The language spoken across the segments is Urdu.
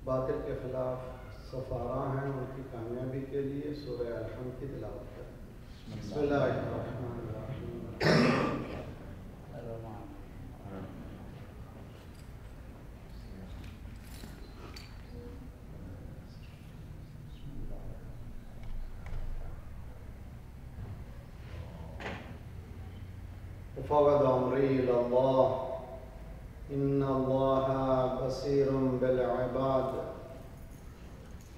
باطل کے خلاف سفارا ہیں، ان کی کامیابی کے لیے سورہ الحمد کی تلاوت کریں۔ بسم اللہ الرحمن الرحیم۔ فوض امری الی اللہ ان اللہ بصیر بالعباد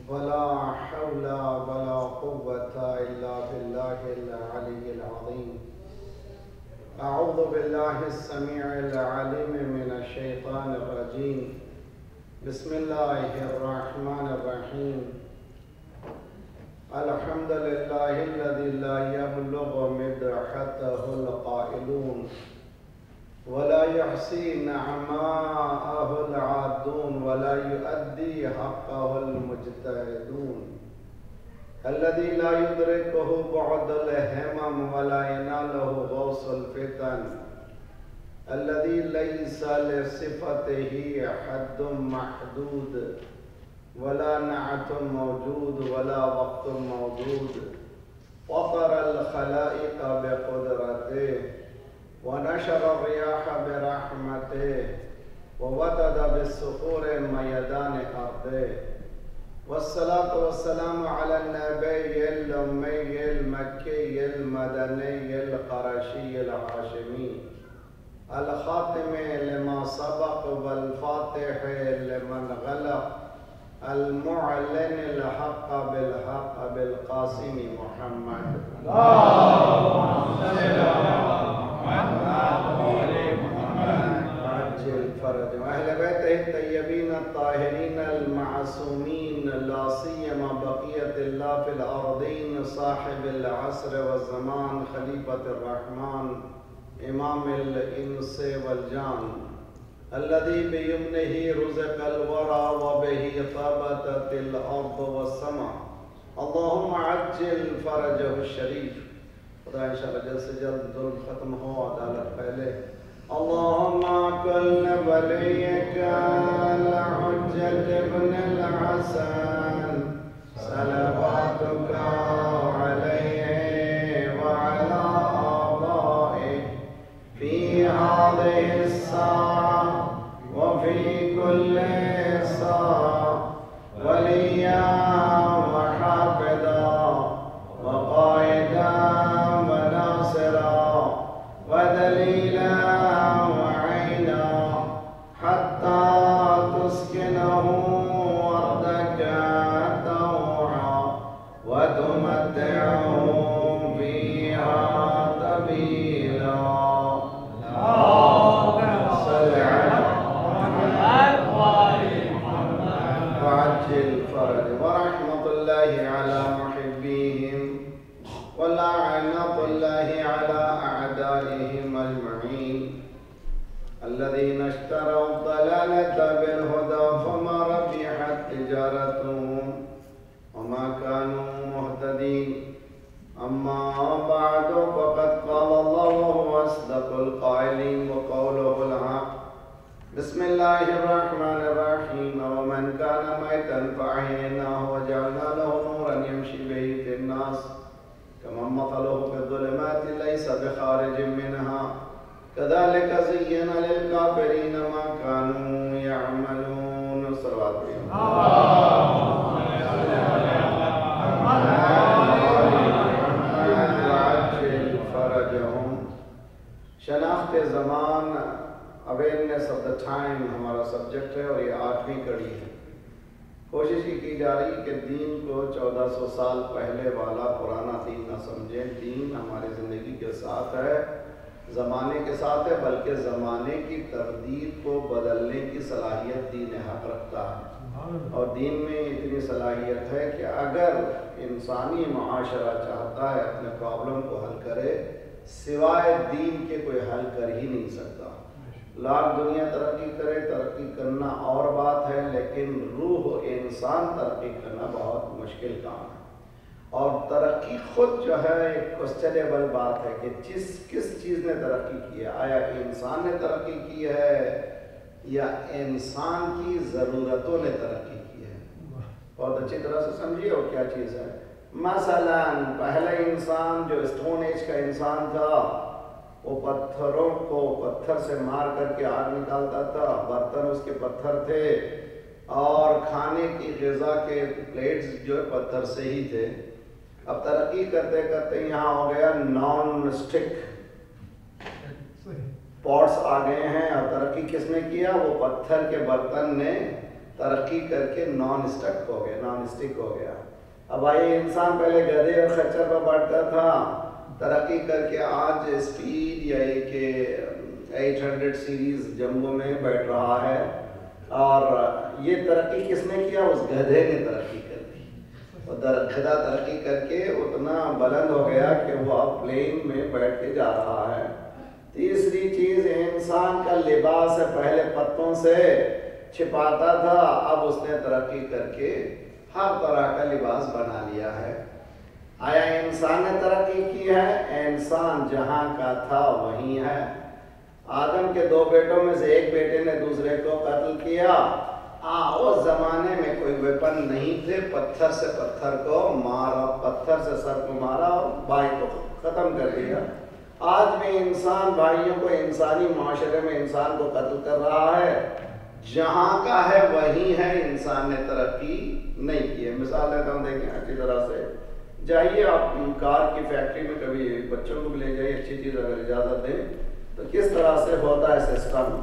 ولا حول ولا قوة الا باللہ العلی العظیم۔ اعوذ باللہ السمیع العلیم من الشیطان الرجیم۔ بسم اللہ الرحمن الرحیم۔ الحمد للہ الذی لا یبلغ مدحته القائلون ولا يحصي نعماءه العادون ولا يؤدي حقه المجتهدون الذي لا يدركه بعد الهمم ولا يناله غوص الفتن الذي ليس لصفته حد محدود ولا نعت موجود ولا وقت موجود فطر الخلائق بقدرته ونشر الرياح برحمته وودد بالصخور ميدان أرضه والصلاة والسلام على النبي الأمي المكي المدني القرشي الهاشمي الخاتم لما سبق والفاتح لمن غلق المعلن الحق بالحق بالقاسم محمد اللهم صل على عجل فرج اہل بیتہ الطیبین الطاہرین المعصومین لا سیما بقیت اللہ فی الارضین صاحب العصر والزمان خلیفۃ الرحمن امام الانس والجان الذي بيمنه رزق الورى وبه ثبتت الارض والسماء اللهم عجل فرجه الشریف۔ خدا انشاءاللہ جلد سے جلد ظلم ختم ہو، عدالت پہلے۔ اللهم كن وليك الحجة ابن الحسن صلواتك عليه وعلى آبائه في هذه الساعة وفي كل ساعة وليا وحافظا وقائدا وناصرا ودليلا وعينا حتى تسكنه أرضك طوعا وتمتعه فيها طويلا۔ صل على وعجل فرج ورحمة الله على محبيهم ولعنة الله على أعدائهم أجمعين الذين اشتروا الضلالة بالهدى فما ربحت تجارتهم وما كانوا مهتدين أما بعد فقد قال الله وهو أصدق القائلين وقوله الحق بسم الله الرحمن الرحيم ومن كان ميتا فأحييناه وجعلنا له نورا يمشي به في الناس كمن مثله في الظلمات ليس بخارج منها كذلك زين للكافرين ما كانوا يعملون۔ صلوات وعجل فرجهم۔ شناخت زمان اویئرنیس آف دا ٹائم ہمارا سبجیکٹ ہے اور یہ 8ویں کڑی ہے۔ کوشش کی جا رہی کہ دین کو 1400 سال پہلے والا پرانا دین نہ سمجھیں۔ دین ہماری زندگی کے ساتھ ہے، زمانے کے ساتھ ہے، بلکہ زمانے کی تقدیر کو بدلنے کی صلاحیت دین حق رکھتا ہے۔ اور دین میں اتنی صلاحیت ہے کہ اگر انسانی معاشرہ چاہتا ہے اپنے پرابلم کو حل کرے، سوائے دین کے کوئی حل کر ہی نہیں سکتا۔ لاکھ دنیا ترقی کرے، ترقی کرنا اور بات ہے، لیکن روح انسان ترقی کرنا بہت مشکل کام ہے۔ اور ترقی خود جو ہے ایک کوسچنیبل بات ہے کہ کس چیز نے ترقی کی ہے۔ آیا کہ انسان نے ترقی کی ہے یا انسان کی ضرورتوں نے ترقی کی ہے؟ بہت اچھی طرح سے سمجھیے وہ کیا چیز ہے. مثلا پہلا انسان جو اسٹون ایج کا انسان تھا وہ پتھروں کو پتھر سے مار کر کے آگ نکالتا تھا، برتن اس کے پتھر تھے اور کھانے کی غذا کے پلیٹس جو پتھر سے ہی تھے. اب ترقی کرتے کرتے یہاں ہو گیا نان اسٹک پاٹس آ گئے ہیں، اور ترقی کس نے کیا؟ وہ پتھر کے برتن نے ترقی کر کے نان اسٹک ہو گیا، نان اسٹک ہو گیا. اب آئیے انسان پہلے گدھے اور خچر پر بیٹھتا تھا، ترقی کر کے آج اسپیڈ یا کہ 800 سیریز جمبو میں بیٹھ رہا ہے. اور یہ ترقی کس نے کیا؟ اس گدھے نے ترقی کر دی. گدھا ترقی کر کے اتنا بلند ہو گیا کہ وہ اب پلین میں بیٹھ کے جا رہا ہے. تیسری چیز، انسان کا لباس ہے پہلے پتوں سے چھپاتا تھا، اب اس نے ترقی کر کے ہر طرح کا لباس بنا لیا ہے. آیا انسان نے ترقی کی ہے؟ انسان جہاں کا تھا وہیں ہے. آدم کے 2 بیٹوں میں سے ایک بیٹے نے دوسرے کو قتل کیا. اس زمانے میں کوئی ویپن نہیں تھے، پتھر سے پتھر کو مارا، پتھر سے سر کو مارا اور بھائی کو ختم کر دیا. آج بھی انسان بھائیوں کو انسانی معاشرے میں انسان کو قتل کر رہا ہے. جہاں کا ہے وہیں ہے، انسان نے ترقی نہیں کی ہے. مثال دیتا ہوں، دیکھیں اچھی طرح سے جائیے آپ کار کی فیکٹری میں، کبھی بچوں کو بھی لے جائیے، اچھی چیز اگر اجازت دیں تو کس طرح سے ہوتا ہے سسٹم.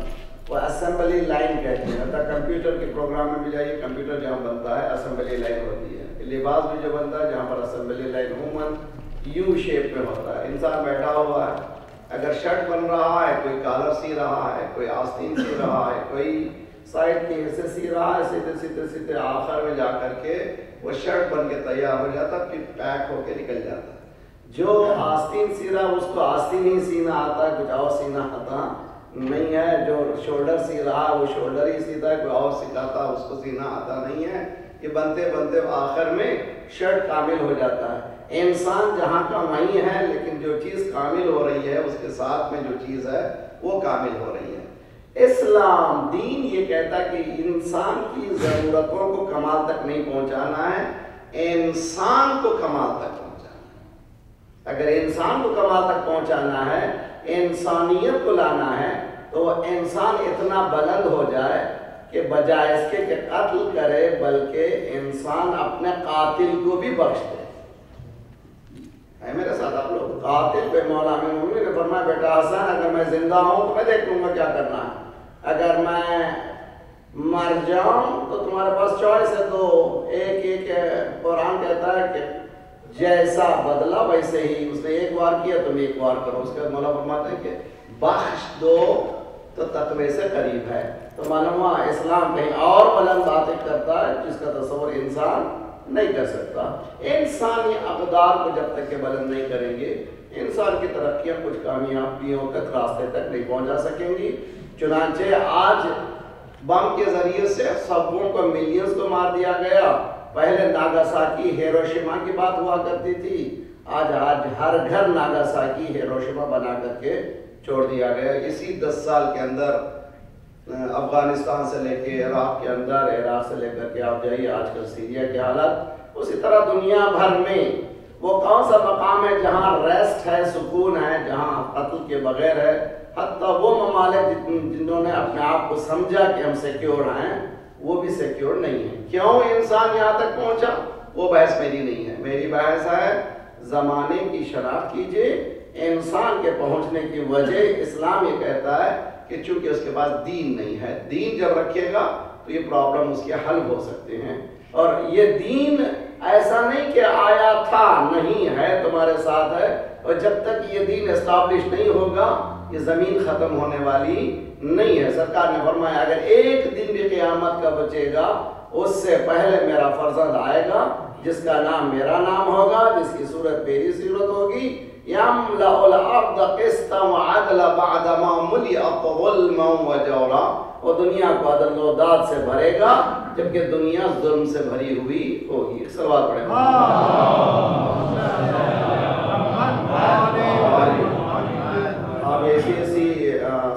وہ اسمبلی لائن کہتے ہیں. کمپیوٹر کے پروگرام میں بھی جائیے، کمپیوٹر جہاں بنتا ہے اسمبلی لائن ہوتی ہے. لباس بھی جو بنتا ہے جہاں پر اسمبلی لائن عموماً یو شیپ میں ہوتا ہے. انسان بیٹھا ہوا ہے، اگر شرٹ بن رہا ہے، کوئی کالر سی رہا ہے، کوئی آستین سی رہا ہے، کوئی سائڈ کے حصے سی رہا ہے، سیدھے سیدھے سیدھے آخر میں جا کر کے وہ شرٹ بن کے تیار ہو جاتا، پھر پیک ہو کے نکل جاتا. جو آستین سی رہا اس کو آستین ہی سینا آتا ہے، کچھ اور سینا آتا نہیں ہے. جو شولڈر سی رہا وہ شولڈر ہی سیتا ہے، کوئی اور سکھاتا اس کو سینا آتا نہیں ہے. یہ بنتے بنتے آخر میں شرٹ کامل ہو جاتا ہے. انسان جہاں کا وہیں ہے، لیکن جو چیز کامل ہو رہی ہے اس کے ساتھ میں جو چیز ہے وہ کامل ہو رہی ہے. اسلام دین یہ کہتا ہے کہ انسان کی ضرورتوں کو کمال تک نہیں پہنچانا ہے، انسان کو کمال تک پہنچانا ہے. اگر انسان کو کمال تک پہنچانا ہے، انسانیت کو لانا ہے، تو انسان اتنا بلند ہو جائے کہ بجائے اس کے کہ قتل کرے بلکہ انسان اپنے قاتل کو بھی بخش دے. ہے میرے ساتھ آپ لوگ؟ قاتل پہ مولا امین المومنین نے فرمایا بیٹا حسن اگر میں زندہ ہوں تو میں دیکھ لوں گا کیا کرنا ہے، اگر میں مر جاؤں تو تمہارے پاس چوائس ہے. تو ایک قرآن کہتا ہے کہ جیسا بدلا ویسے ہی، اس نے ایک وار کیا تم ایک وار کرو. اس کے مولا فرماتے ہیں کہ بخش دو تو تقوی سے قریب ہے. تو معلوم ہوا اسلام کہیں اور بلند باتیں کرتا ہے جس کا تصور انسان نہیں کر سکتا. انسانی اقدار کو جب تک کہ بلند نہیں کریں گے، انسان کی ترقیاں کچھ کامیابیوں تک راستے تک نہیں پہنچا سکیں گی. چنانچہ آج بم کے ذریعے سے سبوں کو ملینز کو مار دیا گیا. پہلے ناگاساکی ہیروشیما کی بات ہوا کرتی تھی، آج ہر گھر ناگاساکی ہیروشیما بنا کر کے چھوڑ دیا گیا. اسی 10 سال کے اندر افغانستان سے لے کے عراق کے اندر، عراق سے لے کر کے آپ جائیے آج کل سیریا کی حالت. اسی طرح دنیا بھر میں وہ کون سا مقام ہے جہاں ریسٹ ہے، سکون ہے، جہاں قتل کے بغیر ہے. حتیٰ وہ ممالک جنہوں نے اپنے آپ کو سمجھا کہ ہم سیکیور ہیں، وہ بھی سیکیور نہیں ہیں. کیوں انسان یہاں تک پہنچا؟ وہ بحث میری نہیں ہے. میری بحث ہے زمانے کی شناخت کیجئے. انسان کے پہنچنے کی وجہ اسلام یہ کہتا ہے کہ چونکہ اس کے پاس دین نہیں ہے، دین جب رکھے گا تو یہ پرابلم اس کے حل ہو سکتے ہیں. اور یہ دین ایسا نہیں کہ آیا تھا، نہیں ہے، تمہارے ساتھ ہے. اور جب تک یہ دین اسٹیبلش نہیں ہوگا یہ زمین ختم ہونے والی نہیں ہے. سرکار نے فرمایا اگر ایک دن بھی قیامت کا بچے گا اس سے پہلے میرا فرزند آئے گا جس کا نام میرا نام ہوگا، جس کی صورت میری صورت ہوگی. یملأ الارض قسطا وعدلا بعدما ملئت ظلما وجورا. وہ دنیا کو عدل و داد سے بھرے گا جبکہ دنیا ظلم سے بھری ہوئی ہوگی. صلوات پڑھیں. آپ ایسی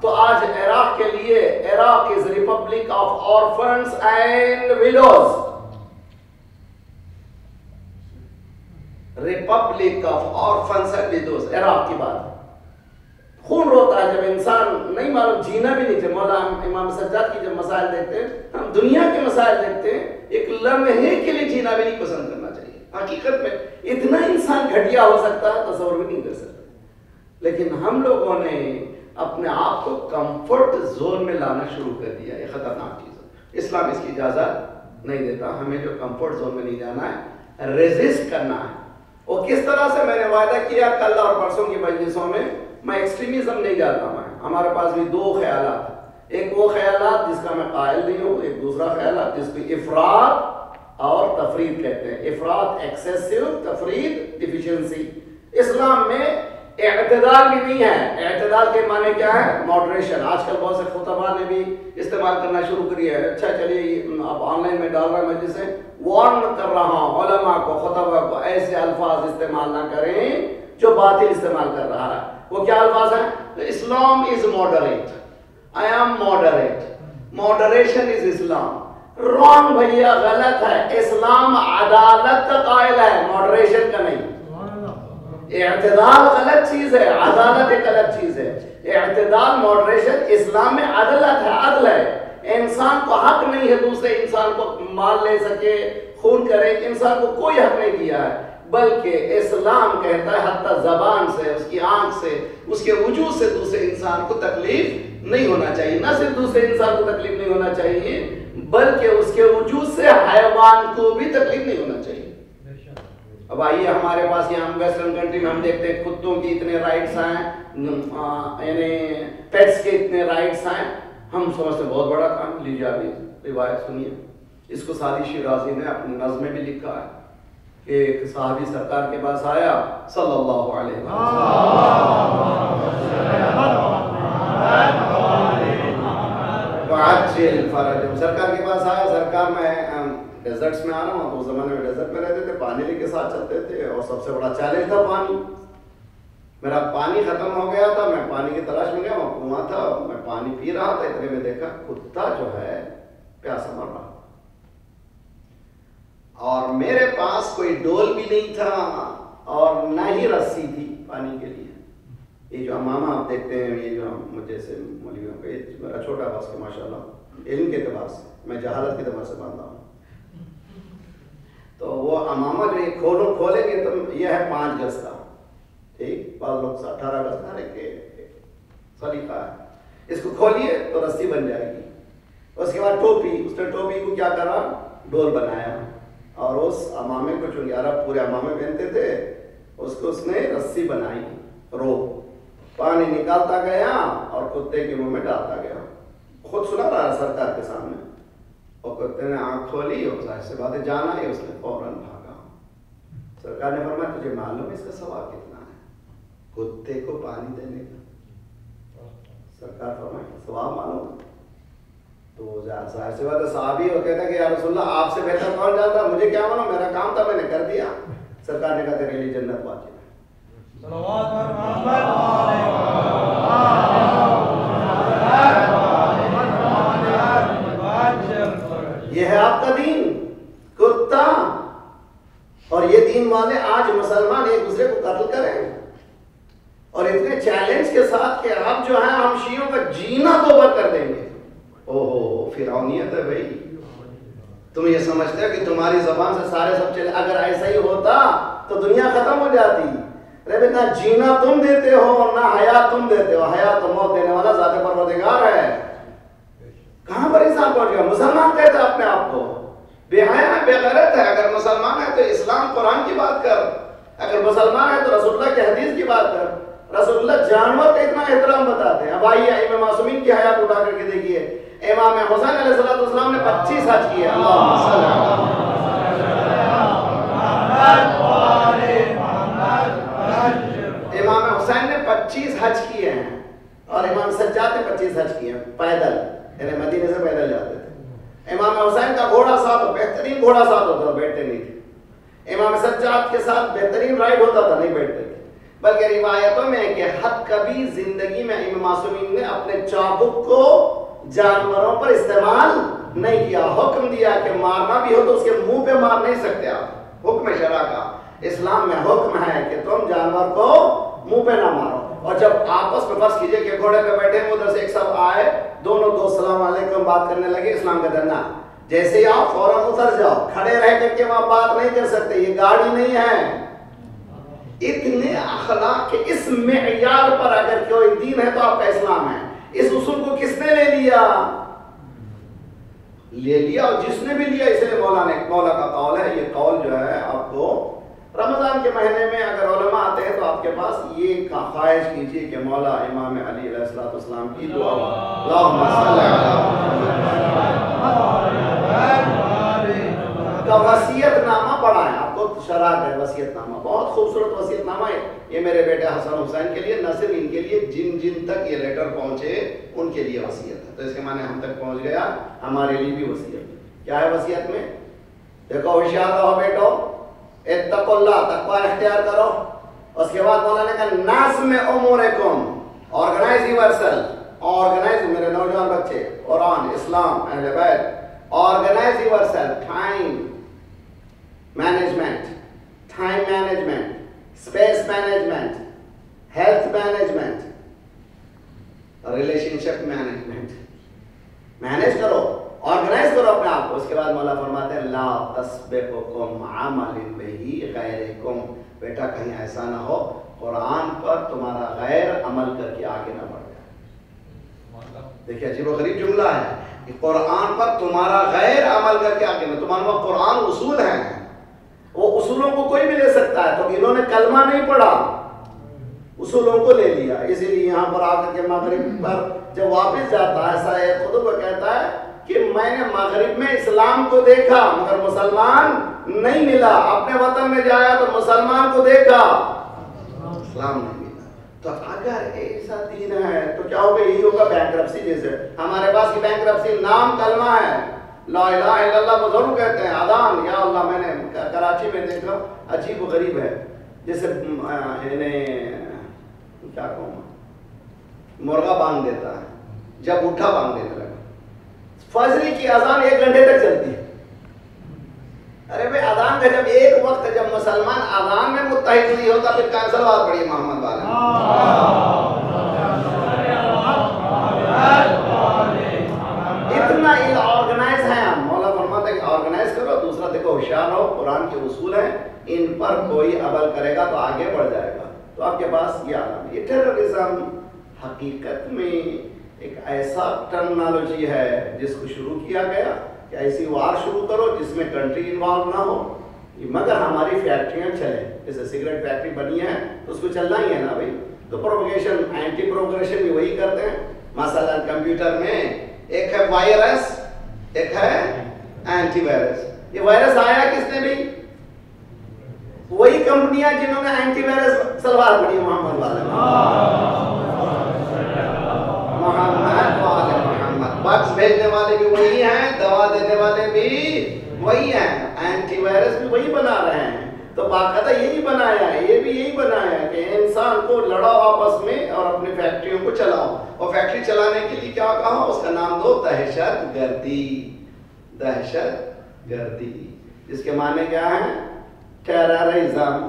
تو آج عراق کے لیے Iraq is republic of orphans and widows. Republic of orphans and widows, عراق کی بات. خون روتا ہے جب انسان نہیں معلوم جینا بھی نہیں چاہے. مولانا امام سجاد کی جب مسائل دیکھتے ہیں، ہم دنیا کے مسائل دیکھتے ہیں، ایک لمحے کے لیے جینا بھی نہیں پسند کرنا چاہیے. حقیقت میں اتنا انسان گھٹیا ہو سکتا ہے تصور بھی نہیں کر سکتے. لیکن ہم لوگوں نے اپنے آپ کو کمفرٹ زون میں لانا شروع کر دیا. یہ خطرناک چیز ہے. اسلام اس کی اجازت نہیں دیتا. ہمیں جو کمفرٹ زون میں نہیں جانا ہے، ریزسٹ کرنا ہے. اور کس طرح سے میں نے وعدہ کیا کل اور پرسوں کی مجلسوں میں ایکسٹریمزم نہیں جاتا. ہمارے پاس بھی دو خیالات ہیں. ایک وہ خیالات جس کا میں قائل نہیں ہوں، ایک دوسرا خیالات جس کو افراط اور تفرید کہتے ہیں. افراط ایکسیسو، تفرید ڈیفیشنسی. اسلام میں اعتدال بھی نہیں ہے. اعتدال کے معنی کیا ہے؟ ماڈریشن. آج کل بہت سے خطباء نے بھی استعمال کرنا شروع کری ہے. اچھا چلیے اب آن لائن میں ڈال رہا ہوں، میں جسے وارن کر رہا ہوں علماء کو، خطباء کو ایسے الفاظ استعمال نہ کریں جو باطل استعمال کر رہا ہے. وہ کیا الفاظ ہیں؟ Islam is moderate. I am moderate. Moderation is Islam. Wrong بھیا، غلط ہے. اسلام عدالت کا قائل ہے، ماڈریشن کا نہیں. اعتدال غلط چیز ہے، عدالت ایک الگ چیز ہے. اعتدال ماڈریشن اسلام میں عدالت ہے، عدل ہے. انسان کو حق نہیں ہے دوسرے انسان کو مال لے سکے، خون کرے. انسان کو کوئی حق نہیں دیا ہے، بلکہ اسلام کہتا ہے حتی زبان سے، اس کی آنکھ سے، اس کے وجود سے دوسرے انسان کو تکلیف نہیں ہونا چاہیے. نہ صرف دوسرے انسان کو تکلیف نہیں ہونا چاہیے، بلکہ اس کے وجود سے حیوان کو بھی تکلیف نہیں ہونا چاہیے. اب آئیے ہمارے پاس یہاں ویسٹرن کنٹری میں ہم دیکھتے ہیں کتوں کی اتنے رائٹس ہیں، یعنی پیٹس کے اتنے رائٹس ہیں. ہم سمجھتے ہیں بہت بڑا کام. لیجیے ابھی روایت سنیے. اس کو سعدی شیرازی نے اپنی نظم میں بھی لکھا ہے کہ ایک صحابی سرکار کے پاس آیا صلی اللہ علیہ وسلم. سرکار کے پاس آیا. سرکار میں ڈیزرٹس میں آ رہا ہوں. تو اس زمانے میں ڈیزرٹ میں رہتے تھے، پانی لے کے ساتھ چلتے تھے، اور سب سے بڑا چیلنج تھا پانی. میرا پانی ختم ہو گیا تھا، میں پانی کی تلاش میں گیا. وہاں کنواں تھا، میں پانی پی رہا تھا. اتنے میں دیکھا کتا جو ہے پیاسا مر رہا، اور میرے پاس کوئی ڈول بھی نہیں تھا اور نہ ہی رسی تھی پانی کے لیے. یہ جو امامہ آپ دیکھتے ہیں، یہ جو مجھے سے مولویوں کا، یہ میرا چھوٹا باس کا ماشاء اللہ علم کے اعتبار سے، میں جہالت کے اعتبار سے باندھا ہوں. تو وہ امامہ جو یہ کھولیں گے تو یہ ہے 5 گز کا. ٹھیک، بعض لوگ 18 گز کا سلیقہ ہے. اس کو کھولیے تو رسی بن جائے گی. اس کے بعد ٹوپی، اس نے ٹوپی کو کیا کرا؟ ڈول بنایا. اور اس امامے کو، چونکہ عرب پورے امامے پہنتے تھے، اس کو اس نے رسی بنائی، روپ. پانی نکالتا گیا اور کتے کے منہ میں ڈالتا گیا. خود سنا رہا سرکار کے سامنے. اور کتے نے آنکھ کھولی اور ظاہر سے باتیں جانا ہی، اس نے فوراً بھاگا. سرکار نے فرمایا تجھے معلوم ہے اس کا ثواب کتنا ہے کتے کو پانی دینے کا؟ سرکار فرمایا ثواب معلوم. تو ظاہر سی بات ہے صحابی وہ کہتا ہے کہ یا رسول اللہ آپ سے بہتر کون جانتا؟ مجھے کیا معلوم، میرا کام تھا، میں نے کر دیا. سرکار نے کہا تیرے لیے جنت واجب ہے. یہ ہے آپ کا دین. کتا اور یہ دین والے آج مسلمان ایک دوسرے کو قتل کریں، اور اتنے چیلنج کے ساتھ کہ آپ جو ہیں ہم شیعوں کا جینا دوبر کر دیں گے. اوہ فرعونیت ہے بھائی. تم یہ سمجھتے ہو کہ تمہاری زبان سے سارے سب چلے؟ اگر ایسا ہی ہوتا تو دنیا ختم ہو جاتی. ارے نہ جینا تم دیتے ہو اور نہ حیات تم دیتے ہو. حیات تو موت دینے والا ذات پروردگار ہے. کہاں پر انسان پہنچ گیا؟ مسلمان کہتا ہے اپنے آپ کو، بے حیا ہے، بے غیرت ہے. اگر مسلمان ہے تو اسلام قرآن کی بات کر. اگر مسلمان ہے تو رسول اللہ کی حدیث کی بات کر. رسول اللہ جانور کا اتنا احترام بتاتے ہیں. اب آئیے امام معصومین کی حیات اٹھا کر کے دیکھیے. امام حسین علیہ السلام نے 25 حج کیے. امام حسین نے 25 حج کیے ہیں، اور امام سجاد نے 25 حج کیے ہیں پیدل، یعنی مدینے سے پیدل جاتے تھے. امام حسین کا گھوڑا ساتھ، بہترین گھوڑا ساتھ ہوتا تھا، بیٹھتے نہیں تھے. امام سجاد کے ساتھ بہترین رائڈ ہوتا تھا، نہیں بیٹھتے تھے. بلکہ روایتوں میں ہے کہ حد کبھی زندگی میں امام معصومین نے اپنے چابک کو جانوروں پر استعمال نہیں کیا. حکم دیا کہ مارنا بھی ہو تو اس کے منہ پہ مار نہیں سکتے آپ. حکم شرع کا اسلام میں حکم ہے کہ تم جانور کو منہ پہ نہ مارو. اور جب آپس میں فرض کیجئے کہ گھوڑے پہ بیٹھے ہیں, ادھر سے ایک سب آئے, دونوں دوست السلام علیکم بات کرنے لگے, اسلام کا درنا جیسے ہی آپ فوراً اتر جاؤ, کھڑے رہ کر کے وہاں بات نہیں کر سکتے, یہ گاڑی نہیں ہے. اتنے اخلاق کے اس معیار پر اگر کوئی دین ہے تو آپ کا اسلام ہے. اس اصول کو کس نے لے لیا؟ اور جس نے بھی لیا, اس لیے مولا کا قول ہے. یہ قول جو ہے آپ کو رمضان کے مہینے میں اگر علماء آتے ہیں تو آپ کے پاس یہ خواہش کیجئے کہ مولا امام علی علیہ السلام کی دعا, اللہم صلی کا وصیت نامہ پڑھا ہے. آپ کو شرح ہے وصیت نامہ, بہت خوبصورت وصیت نامہ ہے. یہ میرے بیٹے حسن حسین کے لیے, نہ صرف ان کے لیے, جن جن تک یہ لیٹر پہنچے ان کے لیے وصیت ہے. تو اس کے معنی ہم تک پہنچ گیا, ہمارے لیے بھی وصیت. کیا ہے وصیت میں؟ دیکھو ہوشیار رہو بیٹو, اتقوا اللہ, تقوی اختیار کرو. اس کے بعد مولانا نے کہا نظم امورکم, آرگنائز یور سیلف, آرگنائز میرے نوجوان بچے, قرآن, اسلام, اہل بیت, organise yourself, time management, time management, space management, health management, relationship management, manage کرو, آرگنائز کرو اپنے آپ کو. اس کے بعد مولا فرماتے ہیں لا تسبقکم عمل بہ غیرکم, بیٹا کہیں ایسا نہ ہو قرآن پر تمہارا غیر عمل کر کے آگے نہ بڑھ جائے. دیکھیں عجیب و غریب جملہ ہے کہ قرآن پر تمہارا غیر عمل کر کے آگے نہ. تمہارا قرآن اصول ہیں, وہ اصولوں کو کوئی بھی لے سکتا ہے. تو انہوں نے کلمہ نہیں پڑھا, اصولوں کو لے لیا. اسی لیے یہاں پر آ کر کے مغرب پر جب واپس جاتا ہے سائے خود کو کہتا ہے کہ میں نے مغرب میں اسلام کو دیکھا مگر مسلمان نہیں ملا, اپنے وطن میں جایا تو مسلمان کو دیکھا, اسلام نہیں ملا. تو اگر ایسا دین ہے تو کیا ہوگا؟ یہی ہوگا بینکرپسی. جیسے ہمارے پاس کی بینکرپسی نام کلمہ ہے, لا الہ الا اللہ کو ضرور کہتے ہیں, اذان یا اللہ. میں نے کراچی میں دیکھا, عجیب و غریب ہے, جیسے کیا کہوں, مرغا بانگ دیتا ہے, جب اٹھا بانگ دیتا ہے. فجر کی اذان 1 گھنٹے تک چلتی ہے. ارے بھائی اذان کا جب ایک وقت ہے, جب مسلمان اذان میں متحد نہیں ہوتا پھر کیا صلوات پڑھیے محمد والا. اتنا آرگنائز ہے. مولا فرماتا ہے کہ آرگنائز کرو. دوسرا دیکھو ہوشیار ہو, قرآن کے اصول ہیں, ان پر کوئی عمل کرے گا تو آگے بڑھ جائے گا. تو آپ کے پاس یہ عالم, یہ ٹیررزم حقیقت میں ایک ایسا ٹرمنالوجی ہے جس کو شروع کیا گیا کہ ایسی وار شروع کرو جس میں کنٹری انوالو نہ ہو, مگر ہماری فیکٹریاں چلیں. جیسے سگریٹ فیکٹری بنی ہے تو اس کو چلنا ہی ہے نا بھائی. تو پروپیگیشن, اینٹی پروگریشن بھی وہی کرتے ہیں. مثلا کمپیوٹر میں ایک ہے وائرس, ایک ہے اینٹی وائرس. یہ وائرس آیا کس نے بھی؟ وہی کمپنیاں جنہوں نے اینٹی وائرس سلوار پڑی محمد والا, محمد والے محمد. بکس بھیجنے والے بھی وہی ہیں, دوا دینے والے بھی وہی ہیں, اینٹی وائرس بھی وہی بنا رہے ہیں. تو باقاعدہ یہی بنایا ہے, یہ بھی یہی بنایا ہے کہ انسان کو لڑاؤ آپس میں اور اپنی فیکٹریوں کو چلاؤ. اور فیکٹری چلانے کے لیے کیا کہا, اس کا نام دو دہشت گردی. دہشت گردی جس کے معنی کیا ہے؟ ٹیررزم.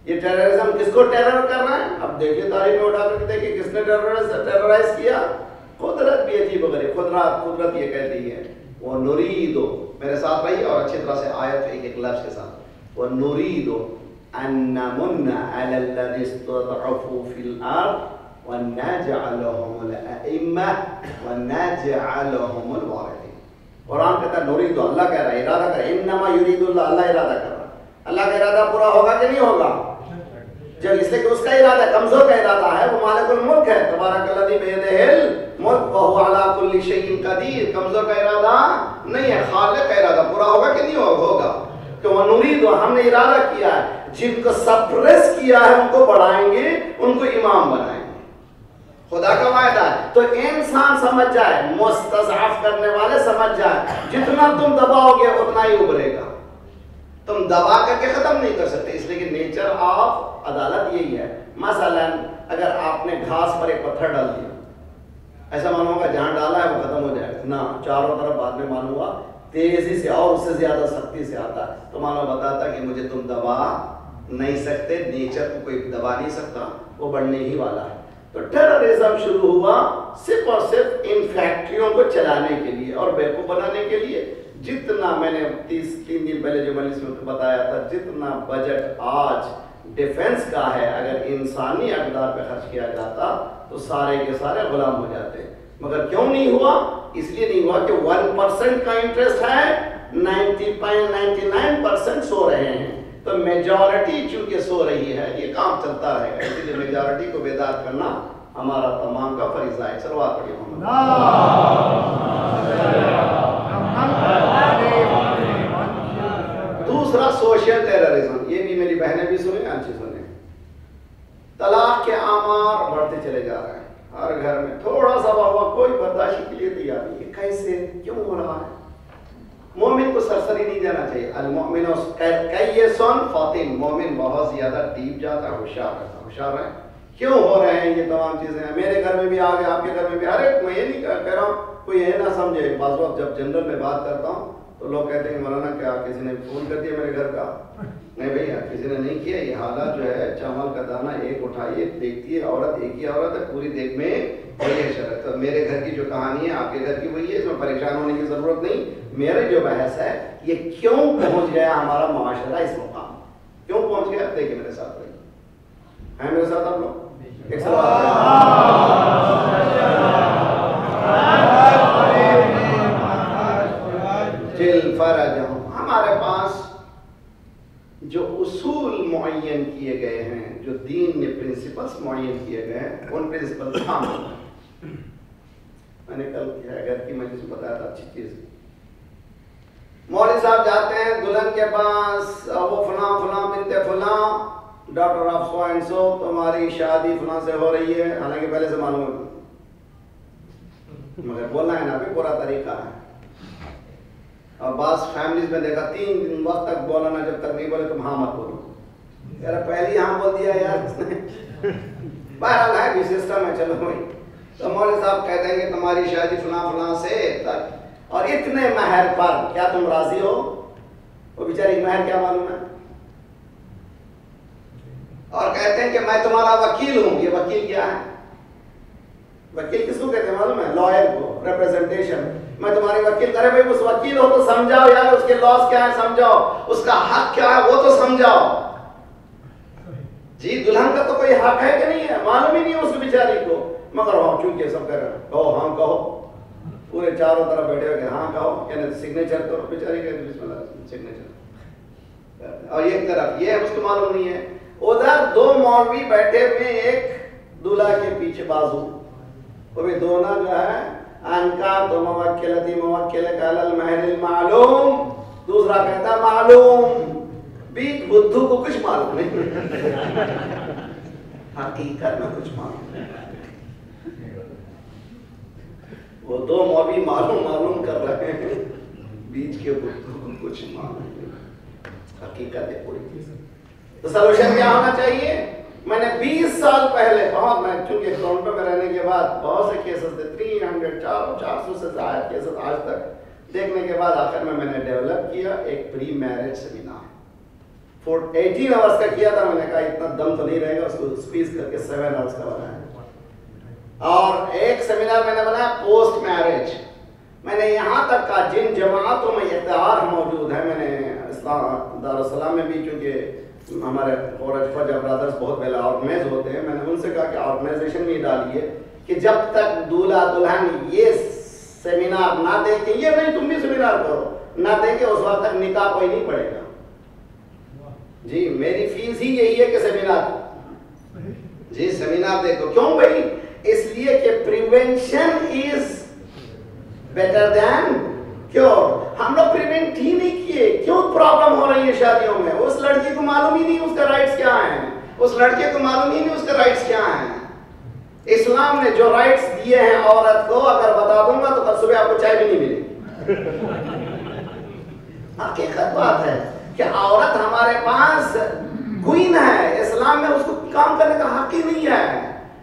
یہ ٹیررزم کس کو ٹیرر کر رہا ہے؟ اب دیکھیے تاریخ میں اٹھا کر دیکھیے کس نے ٹیررائز کیا. قدرت بھی عجیب غریب. قدرت یہ کہتی ہے وہ نریدو, میرے ساتھ رہی اور اچھی طرح سے آیت ایک ایک لفظ کے ساتھ, وہ نریدو ان نمن علی الذین استضعفوا فی الارض ونجعلهم الائمہ ونجعلهم الوارثین. قرآن کہتا ہے نریدو, اللہ کہہ رہا ہے, ارادہ کر, انما یرید اللہ, اللہ ارادہ کر رہا. اللہ کا ارادہ پورا ہوگا کہ نہیں ہوگا؟ جب اس لیے کہ اس کا ارادہ کمزور کا ارادہ ہے, وہ مالک الملک ہے. تبارک الذی بیدہ الملک وہو علی کل شیء قدیر. کمزور کا ارادہ نہیں ہے, خالق کا ارادہ پورا ہوگا کہ نہیں ہوگا؟ کہ وہ نرید, ہم نے ارادہ کیا ہے, جن کو سپریس کیا ہے ان کو بڑھائیں گے, ان کو امام بنائیں گے. خدا کا وعدہ ہے. تو انسان سمجھ جائے, مستضعف کرنے والے سمجھ جائے, جتنا تم دباؤ گے اتنا ہی ابھرے گا. تم دبا کر کے ختم نہیں کر سکتے، اس لیے کہ نیچر آف عدالت یہی ہے. مثلا اگر آپ نے گھاس پر ایک پتھر ڈال دیا، ایسا معلوم ہوگا جہاں ڈالا ہے وہ ختم ہو جائے گا نہ، چاروں طرف بعد میں معلوم ہوا تیزی سے اور اس سے زیادہ سختی سے آتا ہے، تو معلوم بتاتا کہ مجھے تم دبا نہیں سکتے، نیچر کو کوئی دبا نہیں سکتا، وہ بڑھنے ہی والا ہے. تو ٹیررزم شروع ہوا صرف اور صرف ان فیکٹریوں کو چلانے کے لیے اور بیوقوف بنانے کے لیے. جتنا میں نے 3 دن پہلے جو مجلس میں بتایا تھا، جتنا بجٹ آج ڈیفنس کا ہے اگر انسانی اقدار پہ خرچ کیا جاتا تو سارے کے سارے غلام ہو جاتے. مگر کیوں نہیں ہوا؟ اس لیے نہیں ہوا کہ 1% کا انٹرسٹ ہے، 99% سو رہے ہیں. تو میجورٹی چونکہ سو رہی ہے، یہ کام چلتا رہے گا. اسی لیے میجورٹی کو بیدار کرنا ہمارا تمام کا فریضہ ہے. صلوات پڑھیے محمد. دوسرا سوشل ٹیررزم، یہ بھی میری بہنیں بھی سنیں، اچھی سنیں. طلاق کے آمار بڑھتے چلے جا رہے ہیں. ہر گھر میں تھوڑا سا ہوا کوئی برداشت کے لیے تیار نہیں. یہ کیسے کیوں ہو رہا ہے؟ مومن کو سرسری نہیں دینا چاہیے. المؤمن کیس فاطن، مومن بہت زیادہ ڈیپ جاتا ہے، ہوشیار رہتا ہے. ہوشیار ہے کیوں ہو رہے ہیں یہ تمام چیزیں؟ میرے گھر میں بھی آ گئے، آپ کے گھر میں بھی. ہر ایک میں یہ نہیں کہہ رہا ہوں کوئی یہ نہ سمجھے. بعض وقت جب جنرل میں بات کرتا ہوں تو لوگ کہتے ہیں مولانا کیا کسی نے فون کر دیا میرے گھر کا؟ نہیں بھیا، کسی نے نہیں کیا. یہ حالات جو ہے چاول کا دانہ ایک اٹھائیے، دیکھتی ہے عورت، ایک ہی عورت ہے پوری دیکھ میں وہی ہے شرط. تو میرے گھر کی جو کہانی ہے آپ کے گھر کی وہی ہے، اس میں پریشان ہونے کی ضرورت نہیں. میرے جو بحث ہے یہ کیوں پہنچ گیا ہمارا معاشرہ اس مقام، کیوں پہنچ گیا؟ دیکھیں میرے ساتھ رہی ہیں، میرے ساتھ آپ لوگ ایک جل فرجہم. ہمارے پاس جو اصول معین کیے گئے ہیں، جو دین نے پرنسپلز معین کیے گئے ہیں، ان پرنسپلز کام میں نے کل کیا ہے، گھر کی مجلس میں بتایا تھا. اچھی چیز، مولوی صاحب جاتے ہیں دلہن کے پاس، وہ فلاں فلاں بنت فلاں doctor of so and so, تمہاری شادی فلاں سے ہو رہی ہے. حالانکہ پہلے سے معلوم ہے، مگر بولنا ہے نا بھی پورا طریقہ ہے. اور بعض فیملیز میں دیکھا 3 وقت تک بولانا، جب تک نہیں بولے تم ہاں مت بولو. یار پہلی ہاں بول دیا یار. بہرحال ہے بھی سسٹم ہے، چلو بھائی. تو مولوی صاحب کہتے ہیں کہ تمہاری شادی فلاں فلاں سے تک، اور اتنے مہر پر کیا تم راضی ہو؟ وہ بیچاری مہر کیا معلوم ہے، اور کہتے ہیں کہ میں تمہارا وکیل ہوں. یہ وکیل کیا ہے؟ وکیل کس کو کہتے ہیں معلوم ہے؟ لائر کو، ریپریزنٹیشن. میں تمہاری وکیل کرے بھائی، اس وکیل ہو تو سمجھاؤ یار، اس کے لاس کیا ہے سمجھاؤ، اس کا حق کیا ہے وہ تو سمجھاؤ. جی دلہن کا تو کوئی حق ہے کہ نہیں ہے؟ معلوم ہی نہیں ہے اس بیچاری کو. مگر ہم چونکہ سب کر رہے ہیں، کہو ہاں کہو، پورے چاروں طرف بیٹھے ہوئے ہاں کہو، یعنی سگنیچر کرو. بیچاری کہتے بسم اللہ سگنیچر. اور ایک طرف یہ ہے اس کو معلوم نہیں ہے. ادھر 2 مولوی بیٹھے ہوئے، ایک دلہا کے پیچھے بازو، وہ بھی دونوں جو ہے انکا تو موکلتی موکلک علی المہر المعلوم. دوسرا کہتا معلوم، بیچ بدھو کو کچھ معلوم نہیں، حقیقت میں کچھ معلوم نہیں. وہ 2 مولوی معلوم کر رہے ہیں، بیچ کے بدھو کو کچھ معلوم نہیں. حقیقت ہے پوری چیز. تو سلوشن کیا ہونا چاہیے؟ میں نے 20 سال پہلے بہت، میں چونکہ ٹورنٹو میں رہنے کے بعد بہت سے کیسز تھے، 400 سے زائد کیسز آج تک دیکھنے کے بعد آخر میں نے ڈیولپ کیا ایک پری میرج سیمینار. 18 آورس کا کیا تھا. میں نے کہا اتنا دم تو نہیں رہے گا، اس کو اسپیس کر کے 7 آورس کا بنایا. اور ایک سیمینار میں نے بنایا پوسٹ میرج. میں نے یہاں تک کہا جن جماعتوں میں اتحاد موجود ہے، میں نے اسلام دارالسلام میں بھی چونکہ ہمارے فوج برادرز بہت پہلے آرگنائز ہوتے ہیں، میں نے ان سے کہا کہ آرگنائزیشن میں ڈالیے کہ جب تک دولہا دلہن یہ سیمینار نہ دیکھیں، یہ نہیں تم بھی سیمینار کرو، نہ دیکھیں اس وقت تک نکاح کوئی نہیں پڑے گا. جی میری فیس ہی یہی ہے کہ سیمینار، جی سیمینار دیکھو. کیوں بھائی؟ اس لیے کہ prevention is better than cure. ہم لوگ پریونٹ ہی نہیں کیے، کیوں پرابلم ہو رہی ہے شادیوں میں؟ اس لڑکی کو معلوم ہی نہیں اس کا رائٹس کیا ہیں، اس لڑکے کو معلوم ہی نہیں اس کا رائٹس کیا ہیں. اسلام نے جو رائٹس دیے ہیں عورت کو اگر بتا دوں گا تو کل صبح آپ کو چائے بھی نہیں ملے. حقیقت بات ہے. کہ عورت ہمارے پاس کوئین ہے، اسلام میں اس کو کام کرنے کا حق ہی نہیں ہے.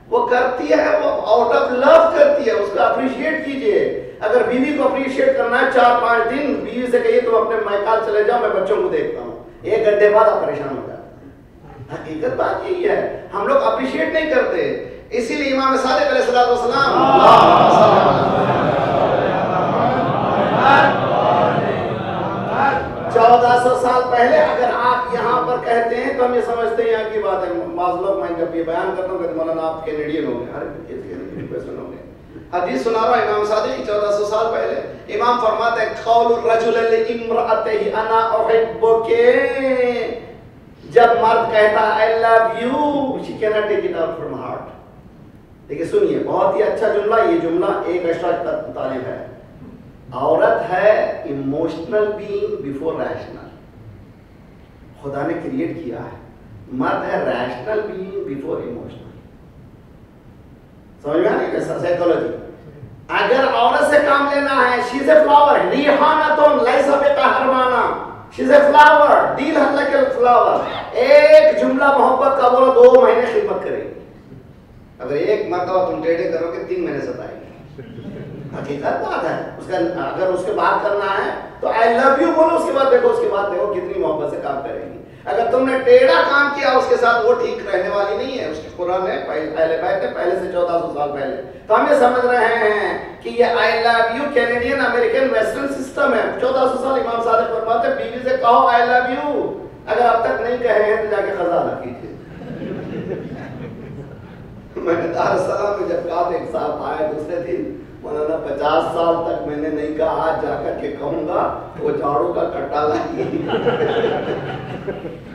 وہ کرتی ہے، وہ آؤٹ آف لو کرتی ہے، اس کو اپریشیٹ کیجئے. اگر بیوی کو اپریشیٹ کرنا ہے 4-5 دن بیوی سے کہیے تم اپنے میکال چلے جاؤ، میں بچوں کو دیکھتا ہوں. 1 گھنٹے بعد آپ پریشان ہو جاتے ہیں. حقیقت بات یہی ہے، ہم لوگ اپریشیٹ نہیں کرتے. اسی لیے امام صادق علیہ السلام 1400 سال پہلے اگر آپ یہاں پر کہتے ہیں تو ہم یہ سمجھتے ہیں یہاں کی بات ہے. بعض لوگ میں جب یہ بیان کرتا ہوں کہ مولانا آپ کینیڈین ہو گئے. حدیث سنا رہا ہوں امام صادق کی 1400 سال پہلے. امام فرماتے ہیں قول الرجل لامرأته انا احبک، جب مرد کہتا I love you she cannot take it out from heart. دیکھیں سنیے بہت ہی اچھا جملہ. یہ جملہ ایک ایکسٹرا طالب ہے. عورت ہے ایموشنل بینگ بیفور ریشنل. خدا نے کریٹ کیا ہے. مرد ہے ریشنل بینگ بیفور ایموشنل. سمجھ میں آنے کا سائیکولوجی. اگر عورت سے کام لینا ہے شی از a flower, ریحانۃ less بقہرمانہ، she is a flower, دیل حلق الفلاور. ایک جملہ محبت کا بولو 2 مہینے خدمت کرے گی. اگر ایک مرتبہ تم ٹیڑے کرو گے 3 مہینے ستائے گی. حقیقت بات ہے. اس کا اگر اس کے بات کرنا ہے تو آئی لو یو بولو، اس کے بعد دیکھو کتنی محبت سے کام کرے گی. اگر تم نے ٹیڑھا کام کیا اس کے ساتھ وہ ٹھیک رہنے والی نہیں ہے. اس کے قرآن ہے پہلے بیت ہے پہلے سے 1400 سال پہلے. تو ہم یہ سمجھ رہے ہیں کہ یہ I love you Canadian American western system ہے. 1400 سال امام صادق فرماتے ہیں بیوی سے کہو آئی لو یو. اگر اب تک نہیں کہے ہیں تو جا کے خزانہ کیجیے. میں نے دارالسلام میں جب کہا ایک صاحب آئے دوسرے دن، مولانا 50 سال تک میں نے نہیں کہا، آج جا کر کے کہوں گا وہ جھاڑو کا کٹا لائے گی.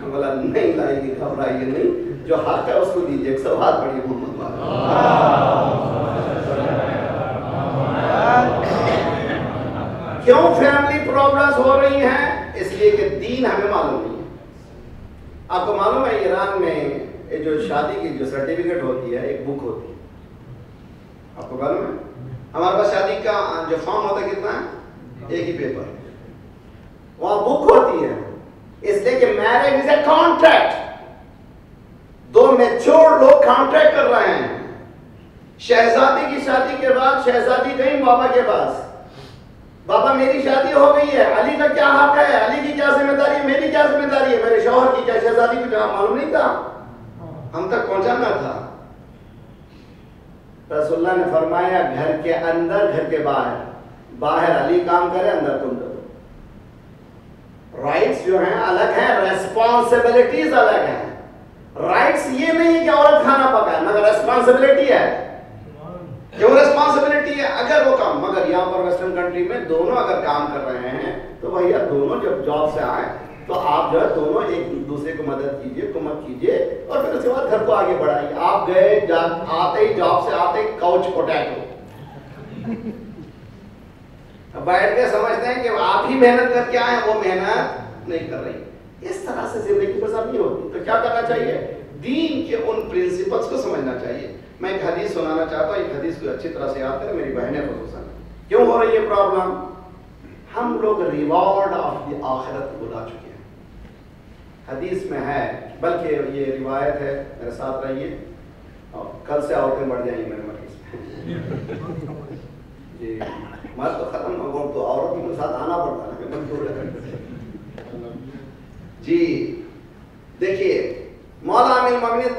بولا نہیں لائے گی، گھبرائیے نہیں، جو حق ہے اس کو دیجیے. ایک سوال پڑھیے محمد کیوں فیملی پرابلمز ہو رہی ہیں؟ اس لیے کہ دین ہمیں معلوم نہیں ہے. آپ کو معلوم ہے ایران میں جو شادی کی جو سرٹیفکیٹ ہوتی ہے ایک بک ہوتی ہے. آپ کو معلوم ہے ہمارے پاس شادی کا جو فارم ہوتا ہے کتنا ہے؟ ایک ہی پیپر. وہاں بک ہوتی ہے اس لیے کہ marriage is a contract. 2 mature لوگ کانٹریکٹ کر رہے ہیں. شہزادی کی شادی کے بعد شہزادی گئی بابا کے پاس، بابا میری شادی ہو گئی ہے، علی کا کیا حق ہے، علی کی کیا ذمہ داری ہے، میری کیا ذمہ داری ہے، میرے شوہر کی کیا. شہزادی کو جہاں معلوم نہیں تھا، ہم تک پہنچانا تھا. رسول اللہ نے فرمایا گھر کے اندر گھر کے باہر، باہر علی کام کرے اندر تم کرو. رائٹس جو ہیں الگ ہیں، ریسپانسبلٹیز الگ ہیں. رائٹس یہ نہیں کہ عورت کھانا پکائے، مگر ریسپانسبلٹی ہے. کیوں ریسپانسبلٹی ہے؟ اگر وہ کام، مگر یہاں پر ویسٹرن کنٹری میں دونوں اگر کام کر رہے ہیں تو بھیا دونوں جب جاب سے آئیں تو آپ جو ہے دونوں ایک دوسرے کو مدد کیجئے، کمک کیجئے، اور پھر اس کے بعد گھر کو آگے بڑھائیے. آپ گئے آتے ہی جاب سے آتے ہی کاؤچ پوٹیٹو بیٹھ کے سمجھتے ہیں کہ آپ ہی محنت کر کے آئے ہیں، وہ محنت نہیں کر رہی. اس طرح سے زندگی بسر نہیں ہوتی. تو کیا کرنا چاہیے؟ دین کے ان پرنسپلز کو سمجھنا چاہیے. میں ایک حدیث سنانا چاہتا ہوں. ایک حدیث کو اچھی طرح سے یاد کریں میری بہنیں خصوصاً. کیوں ہو رہی ہے پرابلم؟ ہم لوگ ریوارڈ آف دی آخرت بلا چکے ہیں. حدیث میں ہے، بلکہ یہ روایت ہے، میرے ساتھ رہیے اور کل سے عورتیں بڑھ جائیں گی میرے مجلس میں. جی مرد تو ختم ہو تو عورت کے ساتھ آنا پڑتا ہے. جی دیکھیے مولا امیر المومنین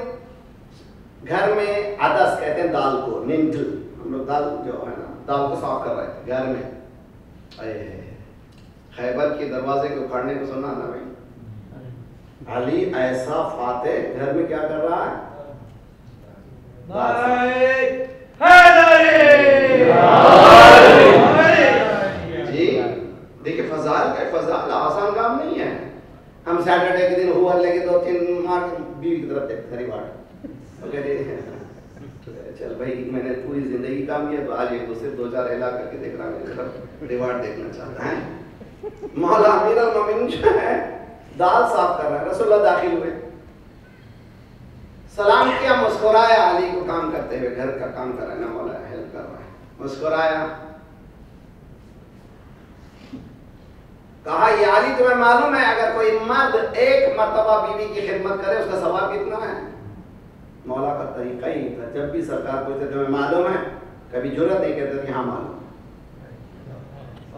گھر میں عدس کہتے ہیں دال کو، نینٹل. ہم لوگ دال جو ہے نا دال کو صاف کر رہے تھے گھر میں. خیبر کے دروازے کو اکھاڑنے کو سنا نا بھائی. علی ایسا فاتح گھر میں کیا کر رہا ہے؟ جی دیکھیے فضائل کا فضائل آسان کام نہیں ہے. ہم سیٹرڈے کے دن ہوا لے کے 2-3 مار بیوی کی طرف دیکھتے خری بات چل بھائی میں نے پوری زندگی کام کیا تو آج ایک دوسرے 2-4 ہلا کر کے دیکھ رہا ہوں میری طرف ریوارڈ دیکھنا چاہتا ہے. مولا امیر المومنین جو ہے دال صاف کر رہا ہے. رسول اللہ داخل ہوئے، سلام کیا، مسکرایا. علی کو کام کرتے ہوئے گھر کا کام کر رہا ہے نا، مولا ہیلپ کر رہا ہے. مسکرایا. کہا یہ علی تمہیں معلوم ہے اگر کوئی مرد ایک مرتبہ بیوی کی خدمت کرے اس کا ثواب کتنا ہے؟ مولا کا طریقہ ہی تھا، جب بھی سرکار پوچھتے تمہیں معلوم ہے، کبھی جرت نہیں کہتے تھے ہاں معلوم،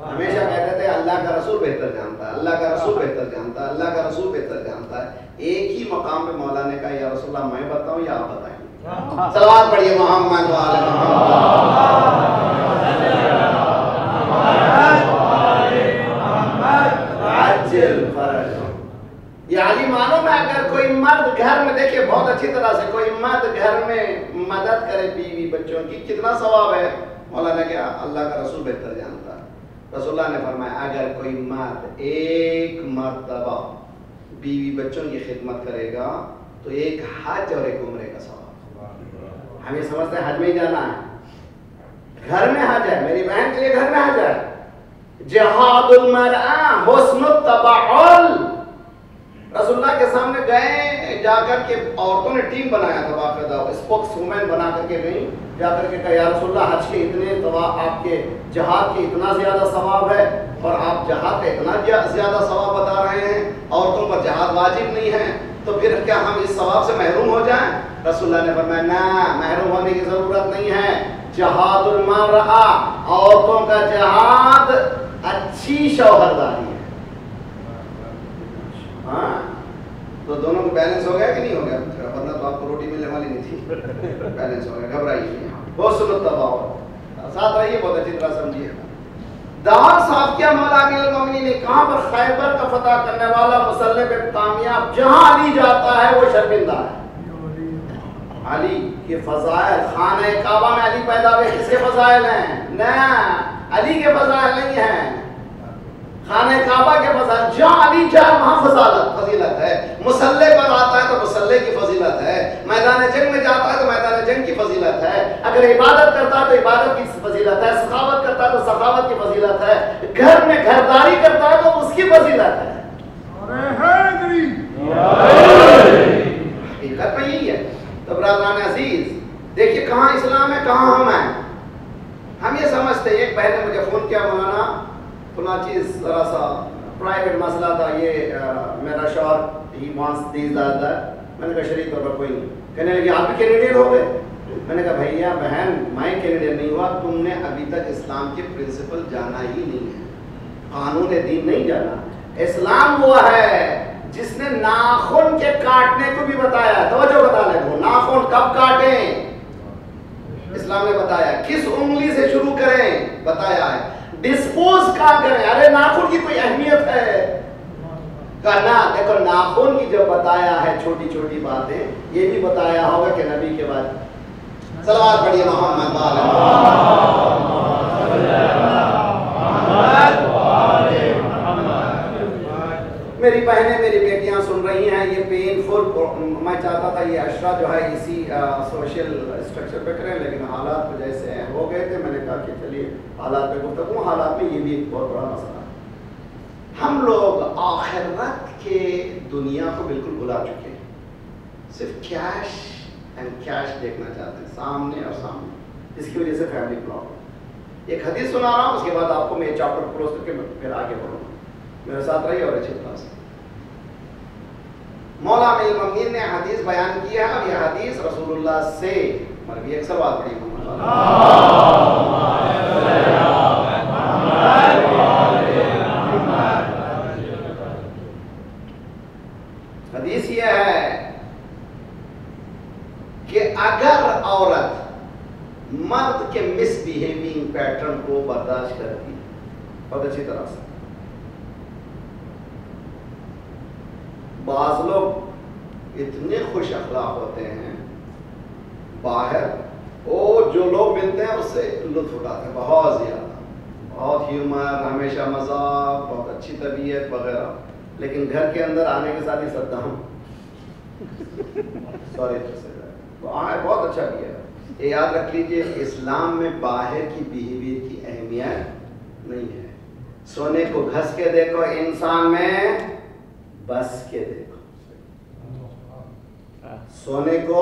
ہمیشہ کہتے تھے اللہ کا رسول بہتر جانتا ہے، اللہ کا رسول بہتر جانتا ہے، اللہ کا رسول بہتر جانتا ہے۔ ایک ہی مقام پہ مولا نے کہا یا رسول اللہ میں بتاؤں یا آپ بتائیں؟ صلوات پڑھیے محمد وعلی یہ علی معلوم ہے اگر کوئی مرد گھر میں، دیکھیں بہت اچھی طرح سے، کوئی مرد گھر میں مدد کرے بیوی بچوں کی کتنا ثواب ہے؟ مولا نے کہا اللہ کا رسول بہتر جانتا ہے۔ رسول اللہ نے فرمایا اگر کوئی مرد ایک مرتبہ بیوی بچوں کی خدمت کرے گا تو ایک حج اور ایک عمرے کا ثواب۔ ہم یہ سمجھتے ہیں حج میں ہی جانا ہے، گھر میں حج ہے، میری بہن کے لیے گھر میں حج ہے۔ جہاد المرأہ حسن التبعل، رسول اللہ کے سامنے گئے، جا کر کے عورتوں نے ٹیم بنایا تھا، باقاعدہ اسپوکس وومن بنا کر کے گئی، جا کر کے کہا یا رسول اللہ حج کے اتنے ثواب، آپ کے جہاد کے اتنا زیادہ ثواب ہے اور آپ جہاد کا اتنا زیادہ ثواب بتا رہے ہیں، عورتوں پر جہاد واجب نہیں ہے، تو پھر کیا ہم اس ثواب سے محروم ہو جائیں؟ رسول اللہ نے فرمایا نہ، محروم ہونے کی ضرورت نہیں ہے۔ جہاد المرأہ، عورتوں کا جہاد اچھی شوہرداری ہے۔ ہاں تو دونوں کو بیلنس ہو گیا کہ نہیں ہو گیا؟ ورنہ تو آپ کو روٹی ملنے والی نہیں تھی، بیلنس ہو گیا، گھبرائیے نہیں، بہت سنت تباہ ساتھ رہیے، بہت اچھی طرح سمجھیے۔ دار صاف کیا مولا امیر المومنین نے، کہاں پر؟ خیبر کا فتح کرنے والا مسلح پہ کامیاب، جہاں علی جاتا ہے وہ شرمندہ ہے۔ علی کے فضائل، خانہ کعبہ میں علی پیدا ہوئے، کس کے فضائل ہیں؟ نہ، علی کے فضائل نہیں ہیں، خانہ کعبہ کے فضائل، جہاں علی جائے وہاں فضیلت ہے۔ مسلح پر آتا ہے تو مسلح کی فضیلت ہے، میدان جنگ میں جاتا ہے تو میدان جنگ کی فضیلت ہے، اگر عبادت کرتا ہے تو عبادت کی فضیلت ہے، سخاوت کرتا ہے تو سخاوت کی فضیلت ہے، گھر میں گھرداری کرتا ہے تو اس کی فضیلت ہے۔ حقیقت میں یہی ہے۔ تو برادران عزیز دیکھیے کہاں اسلام ہے، کہاں ہم ہیں۔ ہم یہ سمجھتے ہیں، ایک بہن نے مجھے فون کیا، مولانا فلاں چیز ذرا سا پرائیویٹ مسئلہ تھا، یہ میرا شوہر ہی وانٹس دیز دیٹ، میں نے کہا شریک طور پر کوئی نہیں، کہنے لگے آپ بھی کینیڈین ہو گئے؟ میں نے کہا بھیا بہن میں کینیڈین نہیں ہوا، تم نے ابھی تک اسلام کے پرنسپل جانا ہی نہیں ہے، قانون دین نہیں جانا۔ اسلام ہوا ہے جس نے ناخن کے کاٹنے کو بھی بتایا، توجہ بتا لیں، وہ ناخن کب کاٹیں اسلام نے بتایا، کس انگلی سے شروع کریں بتایا ہے، ڈسپوز کہاں کریں، ارے ناخن کی کوئی اہمیت ہے؟ کہنا دیکھو ناخن کی جب بتایا ہے چھوٹی چھوٹی باتیں، یہ بھی بتایا ہوگا کہ نبی کے بعد صلوات پڑھیے محمد میری بہنیں میری بیٹیاں سن رہی ہیں، یہ پین فل، میں چاہتا تھا یہ اشرا جو ہے اسی سوشل اسٹرکچر پہ کریں، لیکن حالات تو جیسے ہو گئے تھے، میں نے کہا کہ چلیے حالات پہ گفتگو، حالات میں یہ بھی ایک بہت بڑا مسئلہ ہے۔ ہم لوگ آخرت کے دنیا کو بالکل بھلا چکے ہیں، صرف کیش اینڈ کیش دیکھنا چاہتے ہیں، سامنے اور سامنے، اس کی وجہ سے فیملی پرابلم۔ ایک حدیث سنا رہا ہوں، اس کے بعد آپ کو میں چیپٹر کلوز کر کے پھر آگے بڑھوں گا، میرے ساتھ رہیے اور اچھی طرح سے۔ مولا امیر المومنین نے حدیث بیان کی ہے، اور یہ حدیث رسول اللہ سے مروی، ایک سوال پڑھی حدیث یہ ہے کہ اگر عورت مرد کے مس بیہیونگ پیٹرن کو برداشت کرتی بہت اچھی طرح سے، بعض لوگ اتنے خوش اخلاق ہوتے ہیں باہر، وہ جو لوگ ملتے ہیں اس سے لطف اٹھاتے ہیں بہت زیادہ، بہت ہیومر، ہمیشہ مذاق، بہت اچھی طبیعت وغیرہ، لیکن گھر کے اندر آنے کے ساتھ ہی صدام سوری بہت اچھا کیا ہے۔ یہ یاد رکھ لیجیے، اسلام میں باہر کی بیہیویئر کی اہمیت نہیں ہے۔ سونے کو گھس کے دیکھو، انسان میں بس کے دیکھو، سونے کو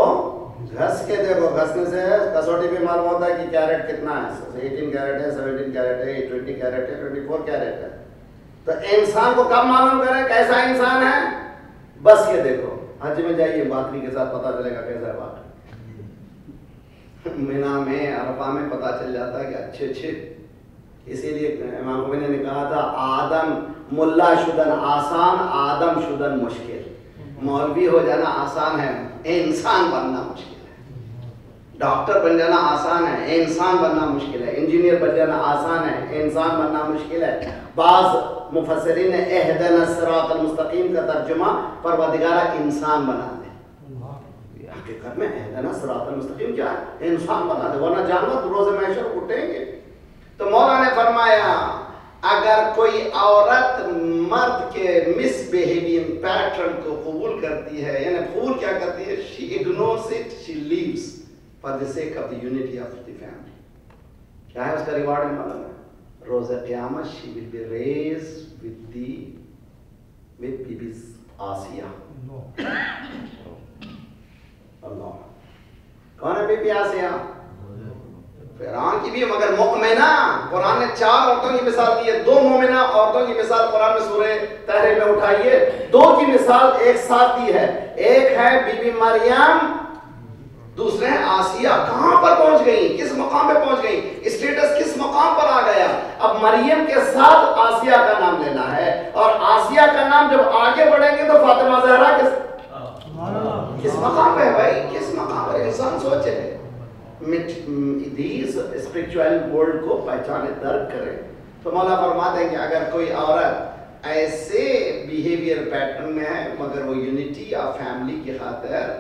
گھس کے دیکھو، گھسنے سے کسوٹی بھی معلوم ہوتا ہے کہ کیرٹ کتنا ہے، 18 کیرٹ ہے، 17 کیرٹ ہے، 20 کیرٹ ہے، 24 کیرٹ ہے، تو انسان کو کب معلوم کریں کیسا انسان ہے؟ بس یہ دیکھو حج میں جائیے باقری کے ساتھ پتا چلے گا کیسا ہے باقری. مینا میں عرفہ میں پتا چل جاتا ہے کہ اچھے اچھے. اسی لیے امام خمینی نے کہا تھا آدم ملا شدن آسان آدم شدن مشکل. مولوی ہو جانا آسان ہے, انسان بننا مشکل ہے. ڈاکٹر بن جانا آسان ہے, انسان بننا مشکل ہے. انجینئر بن جانا آسان ہے, انسان بننا مشکل ہے. بعض مفسرین نے اہدنا الصراط المستقیم کا ترجمہ پروردگارہ انسان بنا دے. حقیقت میں اہدنا الصراط المستقیم کیا ہے؟ انسان بنا دے, ورنہ جانور روز محشر اٹھیں گے. تو مولا نے فرمایا اگر کوئی عورت مرد کے مس بیہیویئر پیٹرن کو قبول کرتی ہے, یعنی قبول کیا کرتی ہے, she ignores it, she leaves for the sake of the unity of the family. کیا ہے اس کا ریوارڈ ہے معلوم ہے؟ روز قیامت she will be raised with Bibi Asiya. Allah کون ہے بی بی آسیہ؟ فرعون کی بھی, مگر مؤمنہ. قرآن نے 4 عورتوں کی مثال دی ہے. 2 مومنہ عورتوں کی مثال قرآن میں سورہ طہر میں اٹھائیے. 2 کی مثال ایک ساتھ دی ہے. ایک ہے بی بی مریم, دوسرے ہیں آسیہ. کہاں پر پہنچ گئی, کس مقام پہ پہنچ گئی, اسٹیٹس کس مقام پر آ گیا. اب مریم کے ساتھ آسیہ کا نام لینا ہے, اور آسیہ کا نام جب آگے بڑھیں گے تو فاطمہ زہرا کس مقام پہ ہے بھائی, کس مقام پر. انسان سوچے دیز اسپرچوئل ورلڈ کو پہچانے, درک کرے. تو مولا فرماتے ہیں کہ اگر کوئی عورت ایسے بیہیویئر پیٹرن میں ہے مگر وہ یونٹی آف فیملی کی خاطر,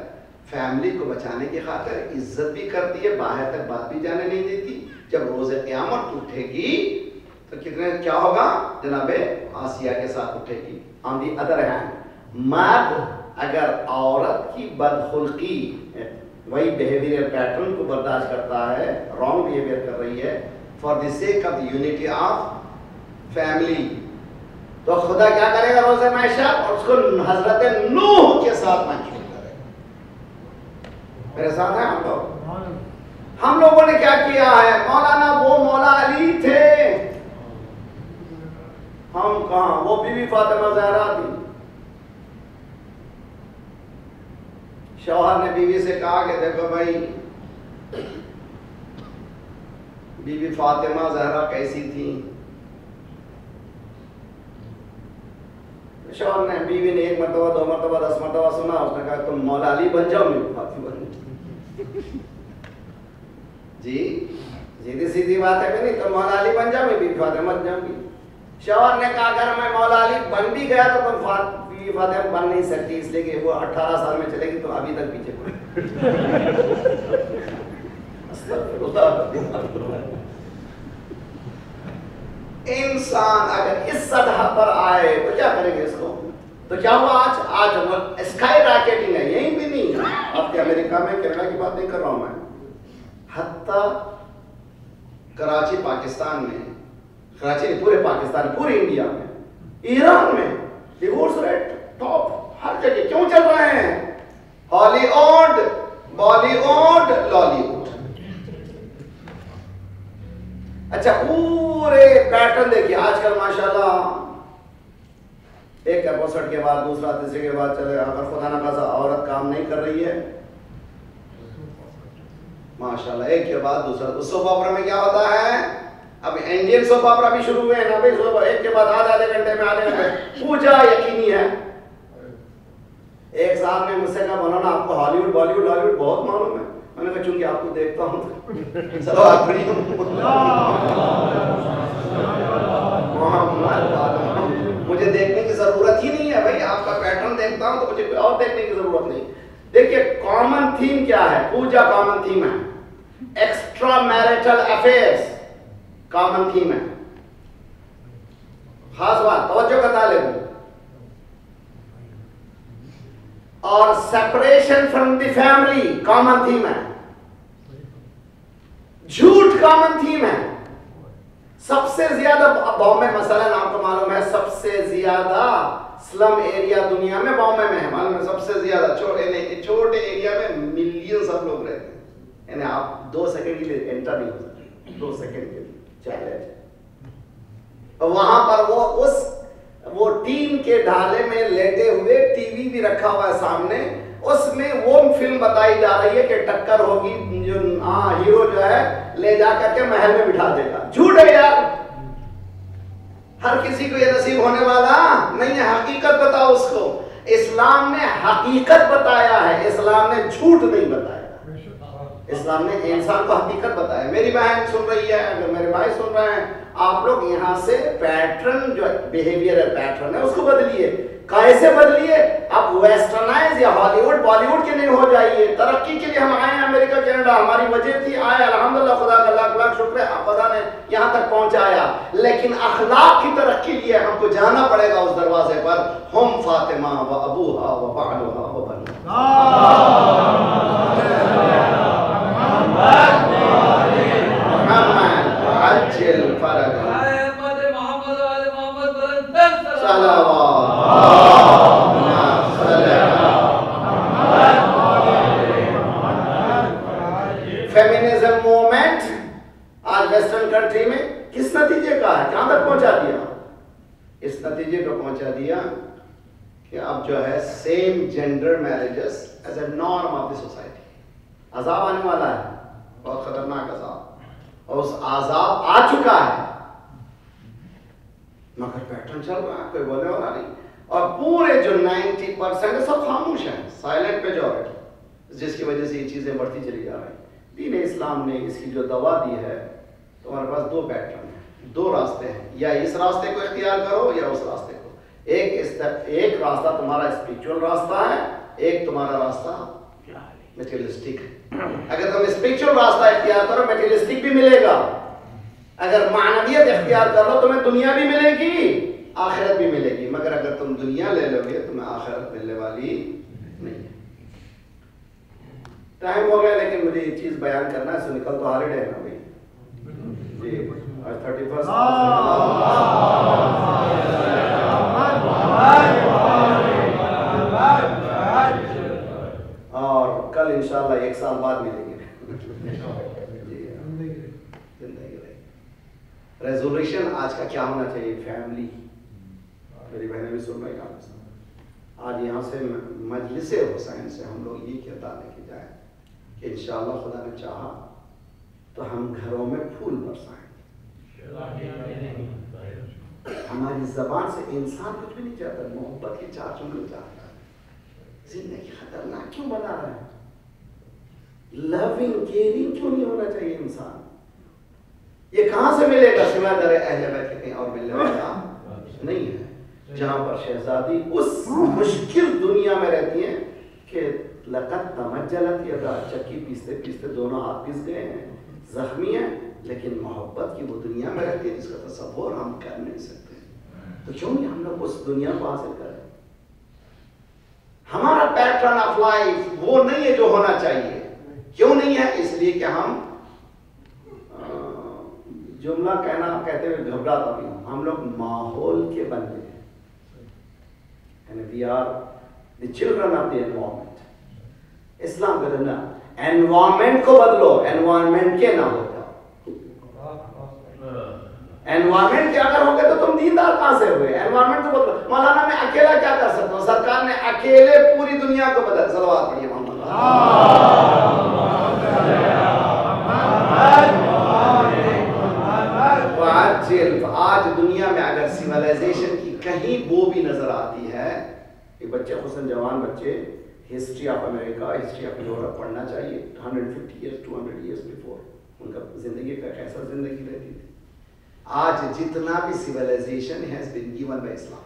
فیملی کو بچانے کی خاطر عزت بھی کرتی ہے, باہر تک بات بھی جانے نہیں دیتی, جب روز قیامت اٹھے گی تو کتنے کیا ہوگا, جناب آسیہ کے ساتھ اٹھے گی. آن دی ادر ہینڈ مرد اگر عورت کی بدخلقی, وہی بیہیویئر پیٹرن کو برداشت کرتا ہے, رانگ بیہیویئر کر رہی ہے for the sake of the unity of family, تو خدا کیا کرے گا روز محشر, اور اس کو حضرت نوح کے ساتھ منشور کرے گا. میرے ساتھ ہیں ہم لوگ. ہم لوگوں نے کیا کیا ہے, مولانا وہ مولا علی تھے, ہم کہاں, وہ بی بی فاطمہ زہرا تھی. شوہر نے بیوی سے کہا کہ دیکھو بھائی بی بی فاطمہ زہرا کیسی تھی. شوہر نے, بیوی نے 1 مرتبہ 2 مرتبہ 10 مرتبہ سنا, اس نے کہا تم مولا علی بن جاؤ, میری فاطمہ بن جاؤ. جی سیدھی سیدھی بات ہے کہ نہیں, تم مولا علی بن جاؤ, میں بی بی فاطمہ بن جاؤں گی. شوہر نے کہا اگر میں مولا علی بن بھی گیا تو تم فاطمہ بن نہیں سکتی, اس لیے کہ وہ 18 سال میں چلے گی تو ابھی تک پیچھے پڑے. انسان اگر اس سطح پر آئے تو کیا کریں گے اس کو. تو کیا ہوا آج اسکائی راکٹنگ ہے, یہیں بھی نہیں, آپ کے امریکہ میں کینیڈا کی بات نہیں کر رہا ہوں میں, حتیٰ کراچی پاکستان میں, کراچی نہیں پورے پاکستان, پورے انڈیا میں, ایران میں ڈیورس ریٹ ٹاپ ہر جگہ. کیوں چل رہے ہیں, Hollywood, Bollywood, Lollywood. اچھا پورے پیٹرن دیکھیے آج کل ماشاءاللہ, ایک ایپیسوڈ کے بعد دوسرا, تیسرے کے بعد چلے, اگر خدا نہ خاصا عورت کام نہیں کر رہی ہے ماشاءاللہ ایک کے بعد دوسرا. تو سوپ آپرا میں کیا ہوتا ہے, اب انڈین سوپ آپرا بھی شروع ہوئے ہیں نا بھائی, سوپ ایک کے بعد آدھے گھنٹے میں پوجا یقینی ہے. ایک صاحب نے مجھ سے کہا مولانا آپ کو Hollywood Bollywood Lollywood بہت معلوم ہے. میں نے کہا چونکہ آپ کو دیکھتا ہوں صلوات پڑھیے مجھے دیکھنے کی ضرورت ہی نہیں ہے بھائی, آپ کا پیٹرن دیکھتا ہوں تو مجھے کوئی اور دیکھنے کی ضرورت نہیں. دیکھیے کامن تھیم کیا ہے, پوجا کامن تھیم ہے, extra marital affairs common theme ہے. خاص بات توجہ کا طالب ہوں. اور separation from the family common theme ہے, جھوٹ کامن تھیم ہے. سب سے زیادہ بامبے مثلا آپ کو معلوم ہے سب سے زیادہ سلم ایریا دنیا میں بامبے میں ہے, معلوم ہے سب سے زیادہ چھوٹے ایریا میں ملین سب لوگ رہتے ہیں, یعنی آپ 2 سیکنڈ کے لیے انٹر نہیں ہو سکتے, 2 سیکنڈ کے لیے چلے. اور وہاں پر وہ اس وہ ٹین کے ڈھالے میں لیٹے ہوئے، ٹی وی بھی رکھا ہوا ہے سامنے، اس میں وہ فلم بتائی جا رہی ہے کہ ٹکر ہوگی، جو ہیرو جو ہے لے جا کر کے محل میں بٹھا دے گا. جھوٹ ہے یار، ہر کسی کو یہ نصیب ہونے والا نہیں ہے. حقیقت بتاؤ اس کو. اسلام نے حقیقت بتایا ہے، اسلام نے جھوٹ نہیں بتایا. اسلام نے انسان کو حقیقت بتایا. میری بہن سن رہی ہے، اگر میرے بھائی سن رہے ہیں، آپ لوگ یہاں سے پیٹرن جو بیہیویئر پیٹرن ہے اس کو بدلیے. کیسے بدلیے؟ اب ویسٹرنائز یا ہالی ووڈ بالی ووڈ کے نہیں ہو جائیے. ترقی کے لیے ہم آئے ہیں امریکہ کینیڈا، ہماری وجہ تھی آئے، الحمدللہ خدا کا لاکھ لاکھ شکر ہے خدا نے یہاں تک پہنچایا. لیکن اخلاق کی ترقی لیے ہم کو جانا پڑے گا اس دروازے پر. ہم فاطمہ و ابوہا و بعلہا و بنوہا. عجل فرجا فیمینزم موومنٹ آج ویسٹرن کنٹری میں کس نتیجے کا ہے؟ کہاں تک پہنچا دیا؟ اس نتیجے کو پہنچا دیا کہ اب جو ہے same gender marriages as a norm of the society. عذاب آنے والا ہے، بہت خطرناک عذاب، اور اس عذاب آ چکا ہے مگر پیٹرن چل رہا ہے، کوئی بولنے والا نہیں. اور پورے جو 90% سب خاموش ہیں، سائلنٹ میجورٹی، جس کی وجہ سے یہ چیزیں بڑھتی چلی جا رہی ہیں. دین اسلام نے اس کی جو دوا دی ہے، تمہارے پاس دو پیٹرن ہیں، دو راستے ہیں، یا اس راستے کو اختیار کرو یا اس راستے کو. ایک راستہ تمہارا اسپرچول راستہ ہے، ایک تمہارا راستہ میٹیریلسٹک ہے. اگر تم اسپرچول راستہ اختیار کرو میٹیریلسٹک بھی ملے گا، اگر معنویت اختیار کر لو تمہیں دنیا بھی ملے گی آخرت بھی ملے گی. مگر اگر تم دنیا لے لو گے تمہیں آخرت ملنے والی نہیں ہے. ٹائم ہو گیا لیکن مجھے یہ چیز بیان کرنا ہے، سو نکل تو ہالیڈے ہے نا بھائی جی، آج 31 اور کل انشاءاللہ 1 سال بعد ملیں گے. ریزولوشن آج کا کیا ہونا چاہیے؟ فیملی. میری بہنیں بھی سن رہی ہیں. آج یہاں سے مجلس حسین سے ہم لوگ یہ کہتا لے کے جائیں کہ انشاءاللہ خدا نے چاہا تو ہم گھروں میں پھول برسائیں. ہماری زبان سے انسان کچھ بھی نہیں چاہتا، محبت کے 4 جملے چاہتا ہے. زندگی خطرناک کیوں بنا رہے ہیں؟ لونگ کیئرنگ کیوں نہیں ہونا چاہیے انسان؟ یہ کہاں سے ملے گا سوائے در اہل بیت کے؟ کہیں اور ملنے والا نہیں ہے. جہاں پر شہزادی اس مشکل دنیا میں رہتی ہیں کہ لقد تمجلت یدا، چکی پیستے پیستے دونوں ہاتھ پیس گئے ہیں، زخمی ہیں، لیکن محبت کی وہ دنیا میں رہتی ہے جس کا تصور ہم کر نہیں سکتے. تو کیوں نہیں ہم لوگ اس دنیا کو حاصل کریں؟ ہمارا پیٹرن آف لائف وہ نہیں ہے جو ہونا چاہیے. کیوں نہیں ہے؟ اس لیے کہ ہم جملہ کہتے ہوئے گھبراتا بھی ہوں، ہم لوگ ماحول کے بندے ہیں. We are the children of the environment. اسلام کہتے ہیں انوائرمنٹ کو بدلو، انوائرمنٹ کے نہ ہو جاؤ. انوائرمنٹ کے اگر ہو گئے تو تم دیندار کہاں سے ہوئے؟ انوائرمنٹ کو بدلو. مولانا میں اکیلا کیا کر سکتا ہوں؟ سرکار نے اکیلے پوری دنیا کو بدل. صلوات پڑھیے محمد. آج دنیا میں اگر سیولائزیشن کی کہیں بو بھی نظر آتی ہے، کہ بچے خصوصاً جوان بچے history of America, history of Europe پڑھنا چاہیے. 150 years 200 years before ان کا زندگی کا کیسا زندگی رہتی تھی. آج جتنا بھی civilisation has been given by اسلام،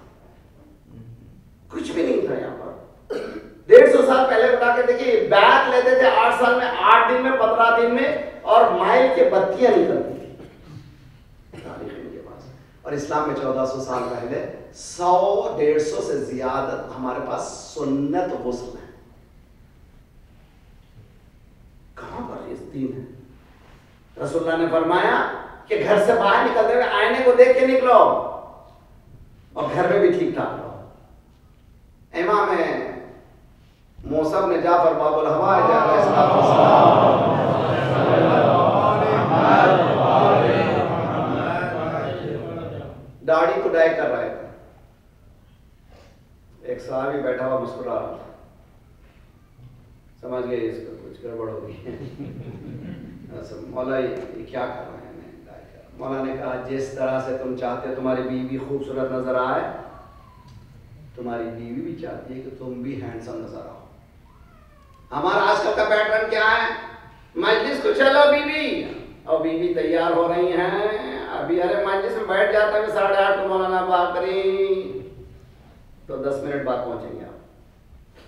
کچھ بھی نہیں تھا یہاں پر. 150 سال پہلے بتا کے دیکھیے، بیت لیتے تھے 8 سال میں، 8 دن میں، 15 دن میں، اور مائل کے بتیاں نکلتی تھی. اور اسلام میں 1400 سال پہلے 100-150 سے زیادہ ہمارے پاس سنت غسل ہے. کہاں پر اس دین ہے؟ رسول اللہ نے فرمایا کہ گھر سے باہر نکلتے ہوئے آئینے کو دیکھ کے نکلو اور گھر میں بھی ٹھیک ٹھاک رہو. امام موسم نے جعفر باب الحوائج علیہ السلام داڑھی کو ڈائی کر رہے تھے. صحابی بیٹھا ہوا مسکرا رہا تھا، سمجھ گئے اس کو کچھ گڑبڑ ہو گئی ہے. مولا یہ کیا کر رہے ہیں؟ مولا نے کہا جس طرح سے تم چاہتے تمہاری بیوی خوبصورت نظر آئے، تمہاری بیوی بھی چاہتی ہے کہ تم بھی ہینڈسم نظر آؤ. ہمارا آج کل کا پیٹرن کیا ہے؟ مجلس کو چلو بیوی، اور بیوی تیار ہو رہی ہیں ابھی، ارے مجلس میں بیٹھ جاتا ہے 8:30 کو مولانا بات کریں تو 10 منٹ بعد پہنچیں گے آپ.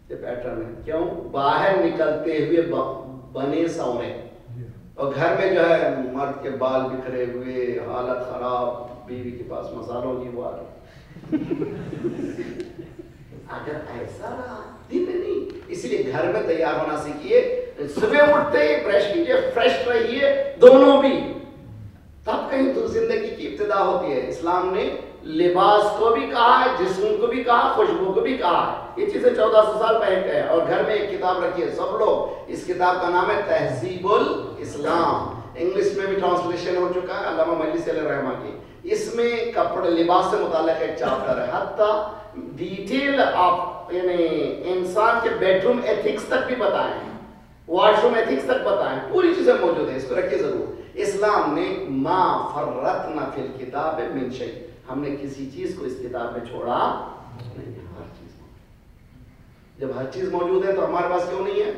یہ پیٹرن ہے. کیوں؟ باہر نکلتے ہوئے بنے سونے، اور گھر میں جو ہے مرد کے بال بکھرے ہوئے، حالت خراب، بیوی کے پاس مسالوں کی وہ آ رہی. اگر ایسا رہا دن میں نہیں، اسی لیے گھر میں تیار ہونا سیکھیے. صبح اٹھتے ہی برش کیجیے، فریش رہیے دونوں بھی، تب کہیں تو زندگی کی ابتدا ہوتی ہے. اسلام نے لباس کو بھی کہا ہے، جسم کو بھی کہا، خوشبو کو بھی کہا ہے. یہ چیزیں 1400 سال پہلے کے ہیں. اور گھر میں ایک کتاب رکھیے سب لوگ، اس کتاب کا نام ہے تہذیب الاسلام. انگلش میں بھی ٹرانسلیشن ہو چکا ہے علامہ مجلسی علیہ الرحمہ کی. اس میں کپڑے لباس سے متعلق ایک چیپٹر ہے، حتیٰ ڈیٹیل آپ یعنی انسان کے بیڈ روم ایتھکس تک بھی بتائیں، واش روم ایتھکس تک بتائیں، پوری چیزیں موجود ہیں. اس کو رکھیے ضرور. اسلام نے ما فرطنا فی الکتاب من شیء، ہم نے کسی چیز کو اس کتاب میں چھوڑا نہیں. ہر چیز موجود. جب ہر چیز موجود ہے تو ہمارے پاس کیوں نہیں ہے؟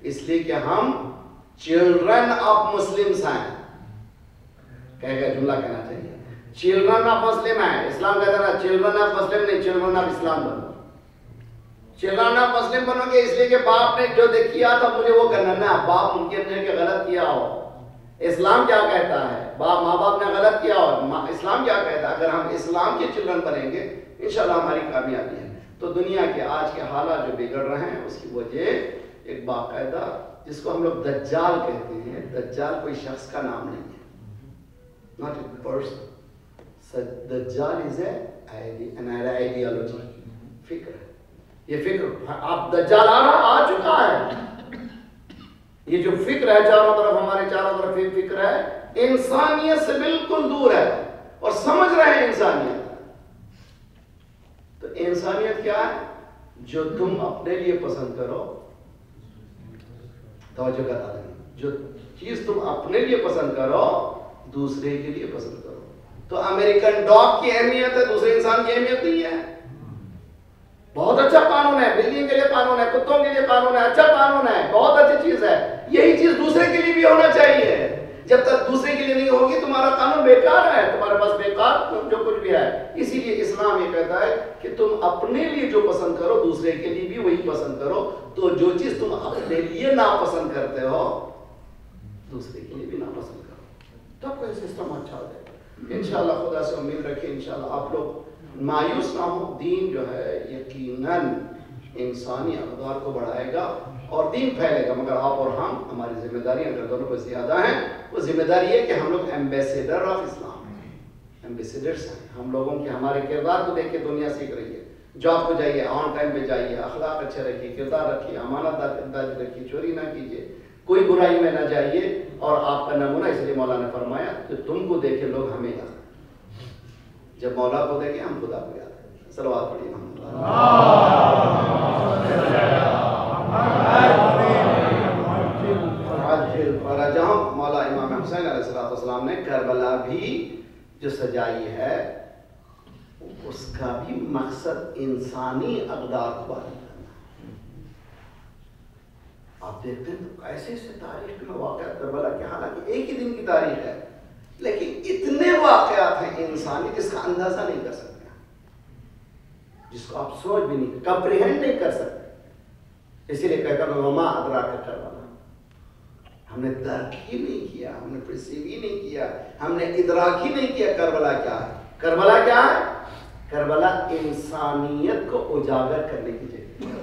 اس لیے کہ ہم چلڈرن آف مسلمس ہیں. کہے گا جملہ کہنا چاہیے چلڈرن آف مسلم ہے. اسلام کہتا ہے نا چلڈرن آف مسلم نہیں، چلڈرن آف اسلام بنو. چلڈرن آف مسلم بنو گے اس لیے کہ باپ نے جو کیا تھا مجھے وہ کرنا ہے. باپ ممکن ہے کہ غلط کیا ہو، اسلام کیا کہتا ہے؟ ماں باپ نے غلط کیا ہو، اسلام کیا کہتا ہے؟ اگر ہم اسلام کے چلڈرن بنیں گے انشاءاللہ ہماری کامیابی ہے. تو دنیا کے آج کے حالات جو بگڑ رہے ہیں اس کی وجہ ایک باقاعدہ جس کو ہم لوگ دجال کہتے ہیں. دجال کوئی شخص کا نام نہیں ہے، not a person. دجال is an ideology، فکر ہے. یہ فکر آپ دجال آ چکا ہے. یہ جو فکر ہے چاروں طرف، ہمارے چاروں طرف یہ فکر ہے انسانیت سے بالکل دور ہے اور سمجھ رہے ہیں انسانیت. تو انسانیت کیا ہے؟ جو تم اپنے لیے پسند کرو، توجہ کرتا ہے، جو چیز تم اپنے لیے پسند کرو دوسرے کے لیے پسند کرو. تو امریکن ڈاگ کی اہمیت ہے، دوسرے انسان کی اہمیت نہیں ہے. بہت اچھا قانون ہے، بلیوں کے لیے قانون ہے، کتوں کے لیے قانون ہے، اچھا قانون ہے، بہت اچھی چیز ہے. یہی چیز دوسرے کے لیے بھی ہونا چاہیے. جب تک دوسرے کے لیے نہیں ہوگی تمہارا قانون بیکار ہے، تمہارے پاس بیکار جو کچھ بھی ہے. اسی لیے اسلام یہ کہتا ہے کہ تم اپنے لیے جو پسند کرو دوسرے کے لیے بھی وہی پسند کرو. تو جو چیز تم اپنے لیے ناپسند کرتے ہو دوسرے کے لیے بھی ناپسند کرو، تب کوئی سسٹم اچھا ہو جائے گا. انشاءاللہ خدا سے امید رکھیں، انشاءاللہ آپ لوگ مایوس نہ ہو. دین جو ہے یقیناً انسانی اقدار کو بڑھائے گا اور دین پھیلے گا، مگر آپ اور ہماری ذمہ داریاں اگر دونوں پہ زیادہ ہیں. وہ ذمہ داری ہے کہ ہم لوگ ایمبیسیڈر آف اسلام ہیں، ایمبیسیڈرس ہیں. ہم لوگوں کے ہمارے کردار کو دیکھ کے دنیا سیکھ رہی ہے. جاب کو جائیے، آن ٹائم پہ جائیے، اخلاق اچھے رکھیے، کردار رکھیے، امانت داری رکھیے، چوری نہ کیجیے، کوئی برائی میں نہ جائیے. اور آپ کا نمونہ اس لیے مولا نے فرمایا کہ تم کو دیکھے لوگ ہمیں یاد کریں. جب مولا کو دیکھیں ہم خدا کو یاد کریں. صلوات پڑھیے. فرجہم، مولا امام حسین علیہ السلام نے کربلا بھی جو سجائی ہے اس کا بھی مقصد انسانی اقدار کو باری کرنا. آپ دیکھتے ہیں تو ایسے ایسے تاریخ میں واقعات کربلا کے، حالانکہ ایک ہی دن کی تاریخ ہے لیکن اتنے واقعات ہیں انسانی جس کا اندازہ نہیں کر سکتے، جس کو آپ سوچ بھی نہیں، کمپریہینڈ نہیں کر سکتے. اسی لیے کہتا ہوں وما ادراک کربلا، ہم نے درک ہی نہیں کیا، ہم نے پرسیو ہی نہیں کیا، ہم نے ادراک ہی نہیں کیا کربلا کیا ہے. کربلا کیا ہے؟ کربلا انسانیت کو اجاگر کرنے کی جگہ،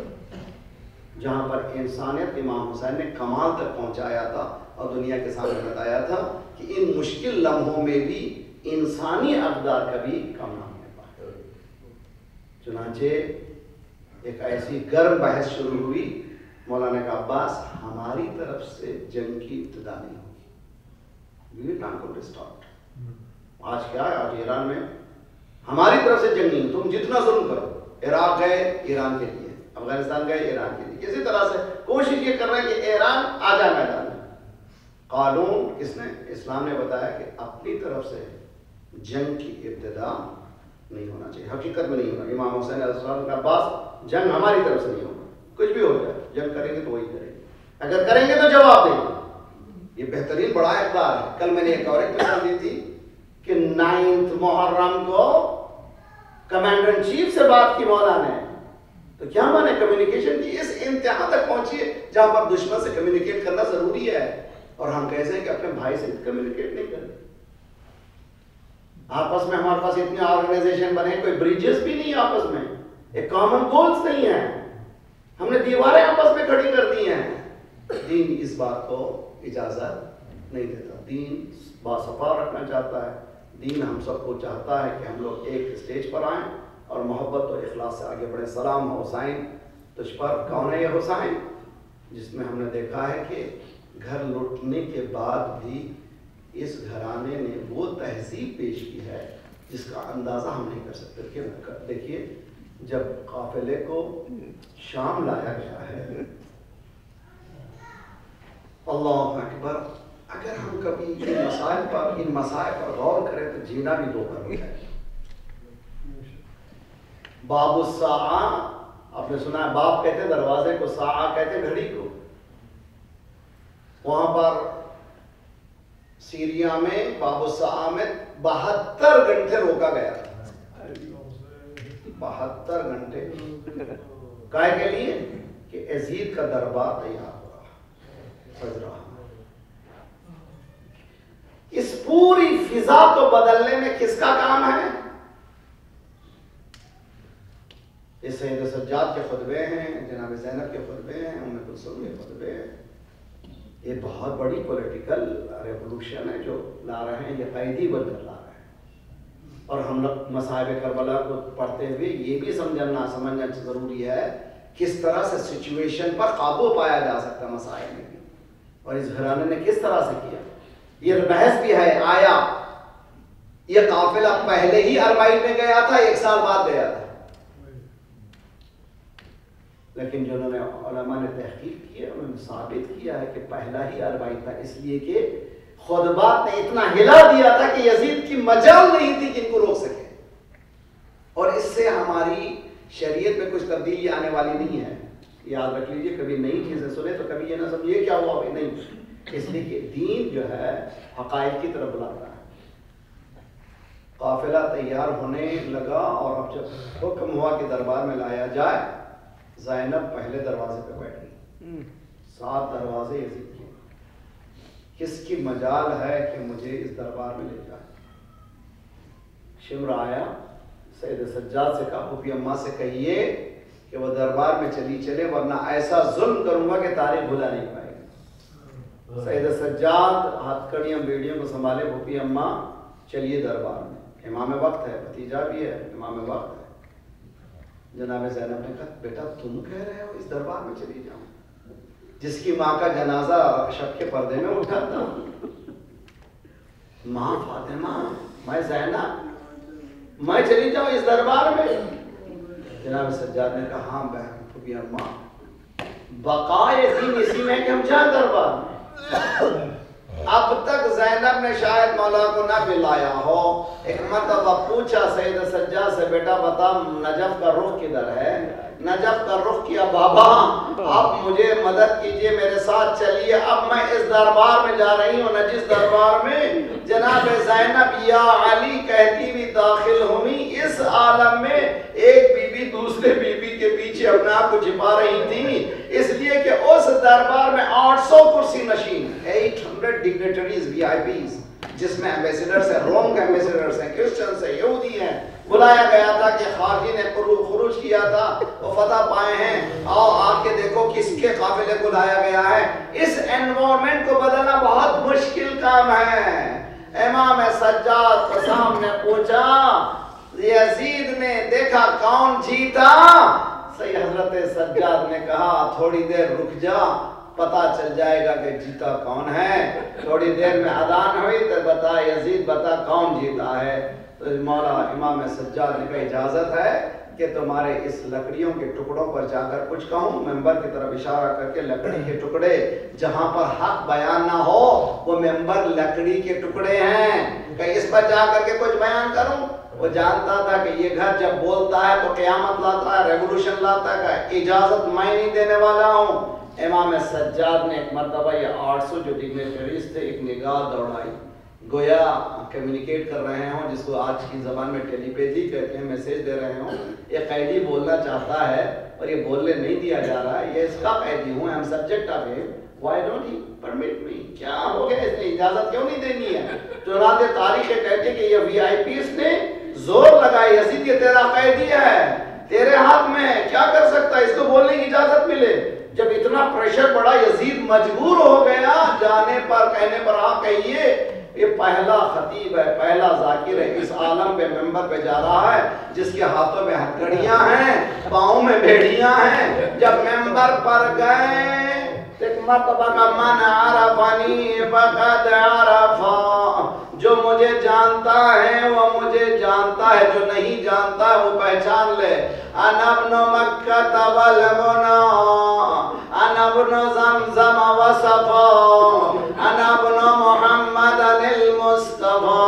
جہاں پر انسانیت امام حسین نے کمال تک پہنچایا تھا اور دنیا کے سامنے بتایا تھا کہ ان مشکل لمحوں میں بھی انسانی اقدار کبھی کم نہ ہونے پائے. چنانچہ ایک ایسی گرم بحث شروع ہوئی. مولانا کا عباس ہماری طرف سے جنگ کی ابتدا نہیں ہوگی. We will not go to start. آج کیا ہے؟ آج ایران میں ہماری طرف سے جنگ نہیں، تم جتنا ظلم کرو عراق گئے ایران کے لیے، افغانستان گئے ایران کے لیے، کسی طرح سے کوشش یہ کر رہے ہیں کہ ایران آ جائے میدان میں۔ قانون کس نے؟ اسلام نے بتایا کہ اپنی طرف سے جنگ کی ابتدا نہیں ہونا چاہیے، حقیقت میں نہیں ہونا۔ امام حسین علیہ السلام کا عباس جنگ ہماری طرف سے نہیں ہوگا، کچھ بھی ہو جائے جنگ کریں گے تو وہی کریں گے، اگر کریں گے تو جواب دیں گے۔ یہ بہترین بڑا اقدار ہے۔ کل میں نے ایک اور مثال دی تھی کہ 9 محرم کو کمانڈر ان چیف سے بات کی مولا نے، تو کیا مانے کمیونیکیشن کی اس انتہا تک پہنچی ہے جہاں پر دشمن سے کمیونیکیٹ کرنا ضروری ہے، اور ہم کہتے ہیں کہ اپنے بھائی سے کمیونیکیٹ نہیں کریں۔ آپس میں ہمارے پاس اتنے آرگنائزیشن بنے، کوئی بریجز بھی نہیں آپس میں، ایک کامن گولز نہیں ہیں، ہم نے دیواریں آپس میں کھڑی کر دی ہیں۔ دین اس بات کو اجازت نہیں دیتا، دین باصفا رکھنا چاہتا ہے، دین ہم سب کو چاہتا ہے کہ ہم لوگ ایک اسٹیج پر آئیں اور محبت و اخلاص سے آگے بڑھیں۔ سلام حسین تجھ پر، کون ہے یہ حسین؟ جس میں ہم نے دیکھا ہے کہ گھر لوٹنے کے بعد بھی اس گھرانے نے وہ تہذیب پیش کی ہے جس کا اندازہ ہم نہیں کر سکتے۔ دیکھیے جب قافلے کو شام لایا گیا ہے، اللہ اکبر، اگر ہم کبھی ان مسائل پر غور کریں تو جینا بھی دو کر ہے۔ باب الساعہ، آپ نے سنا ہے، باب کہتے دروازے کو، ساعہ کہتے گھڑی کو۔ وہاں پر سیریا میں باب الساعہ میں 72 گھنٹے روکا گیا تھا، 72 گھنٹے، کائے کے لیے کہ یزید کا دربار تیار ہو رہا، سج رہا۔ اس پوری فضا کو بدلنے میں کس کا کام ہے؟ یہ سید سجاد کے خطبے ہیں، جناب زینب کے خطبے ہیں، ام کلثوم کے خطبے ہیں۔ یہ بہت بڑی پولیٹیکل ریولوشن ہے جو لا رہے ہیں، یہ قیدی بن کر لا رہے ہیں۔ اور ہم لوگ مصائب کربلا کو پڑھتے ہوئے یہ بھی سمجھنا ضروری ہے کس طرح سے سچویشن پر قابو پایا جا سکتا مسائل میں بھی، اور اس گھرانے نے کس طرح سے کیا۔ یہ بحث بھی ہے، آیا یہ قافلہ پہلے ہی اربعین میں گیا تھا، 1 سال بعد گیا تھا؟ لیکن جو انہوں نے علماء نے تحقیق کیا، انہوں نے ثابت کیا ہے کہ پہلا ہی اربعین تھا، اس لیے کہ خطبات نے اتنا ہلا دیا تھا کہ یزید کی مجال نہیں تھی کہ ان کو روک سکے۔ اور اس سے ہماری شریعت میں کچھ تبدیلی آنے والی نہیں ہے، یاد رکھ لیجئے۔ کبھی نئی چیزیں سنیں تو کبھی یہ نہ سمجھیے کیا ہوا ابھی، نہیں، اس لیے کہ دین جو ہے حقائق کی طرف بلاتا ہے۔ قافلہ تیار ہونے لگا، اور اب جب حکم ہوا کہ دربار میں لایا جائے، زینب پہلے دروازے پہ بیٹھ گئی، 7 دروازے یزید کے، کس کی مجال ہے کہ مجھے اس دربار میں لے جائے؟ شمر آیا، سید سجاد سے کہا، پھوپھی اماں سے کہیے کہ وہ دربار میں چلی چلے، ورنہ ایسا ظلم کروں گا کہ تاریخ بھلا نہیں پائے گا۔ سید سجاد ہاتھ کڑیاں بیڑیوں کو سنبھالے، پھوپھی اماں چلیے دربار میں، امام وقت ہے، بھتیجا بھی ہے، امام وقت ہے۔ جناب زینب نے کہا، بیٹا تم کہہ رہے ہو اس دربار میں چلی جاؤں، جس کی ماں کا جنازہ شب کے پردے میں اٹھاتا ہوں؟ ماں فاطمہ، میں زینب، میں چلی جاؤں اس دربار میں؟ جناب سجاد نے کہا، ہاں بہن پھوپھی اماں، بقائے دین اسی میں کہ ہم جائیں دربار میں۔ اب تک زینب نے شاید مولا کو نہ بلایا ہو، ایک مرتبہ پوچھا سید سجاد سے، بیٹا بتا نجف کا رخ کدھر ہے؟ نجف کا رخ کیا، بابا اب مجھے مدد کیجئے، میرے ساتھ چلیے، اب میں اس دربار میں جا رہی ہوں، نجس دربار میں۔ جناب زینب یا علی کہتی بھی داخل ہوئی، اس عالم میں ایک بی بی دوسرے بی بی کے پیچھے اپنے آپ کو چھپا رہی تھی، اس لیے کہ اس دربار میں 800 کرسی نشین، 800 ڈگنیٹریز وی آئی پیز، جس میں ایمبیسیڈرز ہیں، روم کے ایمبیسیڈرز ہیں، کرسچنز ہیں، یہودی ہیں، بلایا گیا تھا کہ خارجی نے خروج کیا تھا، وہ فتح پائے ہیں، آؤ آ کے دیکھو کس کے قافلے کو لایا گیا ہے۔ اس انوائرمنٹ کو بدلنا بہت مشکل کام ہے۔ امام سجاد کے سامنے پوچھا، یزید نے دیکھا کون جیتا؟ صحیح حضرت سجاد نے کہا، تھوڑی دیر رک جا، پتا چل جائے گا کہ جیتا کون ہے۔ تھوڑی دیر میں اذان ہوئی تو بتا یزید، بتا کون جیتا ہے؟ تو مولا امام سجاد نے کہا، اجازت ہے کہ تمہارے اس لکڑیوں کے ٹکڑوں پر جا کر کچھ کہوں؟ ممبر کی طرف اشارہ کر کے لکڑی کے ٹکڑے، جہاں پر حق بیان نہ ہو وہ ممبر لکڑی کے ٹکڑے ہیں، کہ اس پر جا کر کے کچھ بیان کروں؟ وہ جانتا تھا کہ یہ گھر جب بولتا ہے تو قیامت لاتا ہے، ریولوشن لاتا ہے، کہ اجازت میں نہیں دینے والا ہوں۔ امام سجاد نے ایک مرتبہ یہ 800 جو ڈگنیٹریز تھے ایک نگاہ دوڑائی، گویا کمیونیکیٹ کر رہے ہوں، جس کو آج کی زبان میں ٹیلی پیجی کہتے ہیں، میسیج دے رہے ہوں، یہ قیدی بولنا چاہتا ہے اور یہ بولنے نہیں دیا جا رہا ہے، یہ اس کا قیدی ہوں، I'm subject of him, why don't he permit me؟ کیا ہو گیا، اس نے اجازت کیوں نہیں دینی ہے؟ چنانچہ تاریخ کہتے کہ یہ وی آئی پیز نے زور لگائی، یزید یہ تیرا قیدی ہے، تیرے ہاتھ میں کیا کر سکتا ہے، اس کو بولنے کی اجازت ملے۔ جب اتنا پریشر پڑا یزید مجبور ہو گیا، جانے پر کہنے پر ہاں کہیے، یہ پہلا خطیب ہے، پہلا ذاکر ہے اس عالم پہ ممبر پہ جا رہا ہے جس کے ہاتھوں میں ہتھکڑیاں ہیں، پاؤں میں بھیڑیاں ہیں۔ جب ممبر پر گئے ایک مرتبہ کا من عرفانی فقد عرفا، جو مجھے جانتا ہے وہ مجھے جانتا ہے، جو نہیں جانتا ہے وہ پہچان لے۔ انا ابن مکہ والمنا، انا ابن زمزم وصفا، انا ابن محمد المصطفى،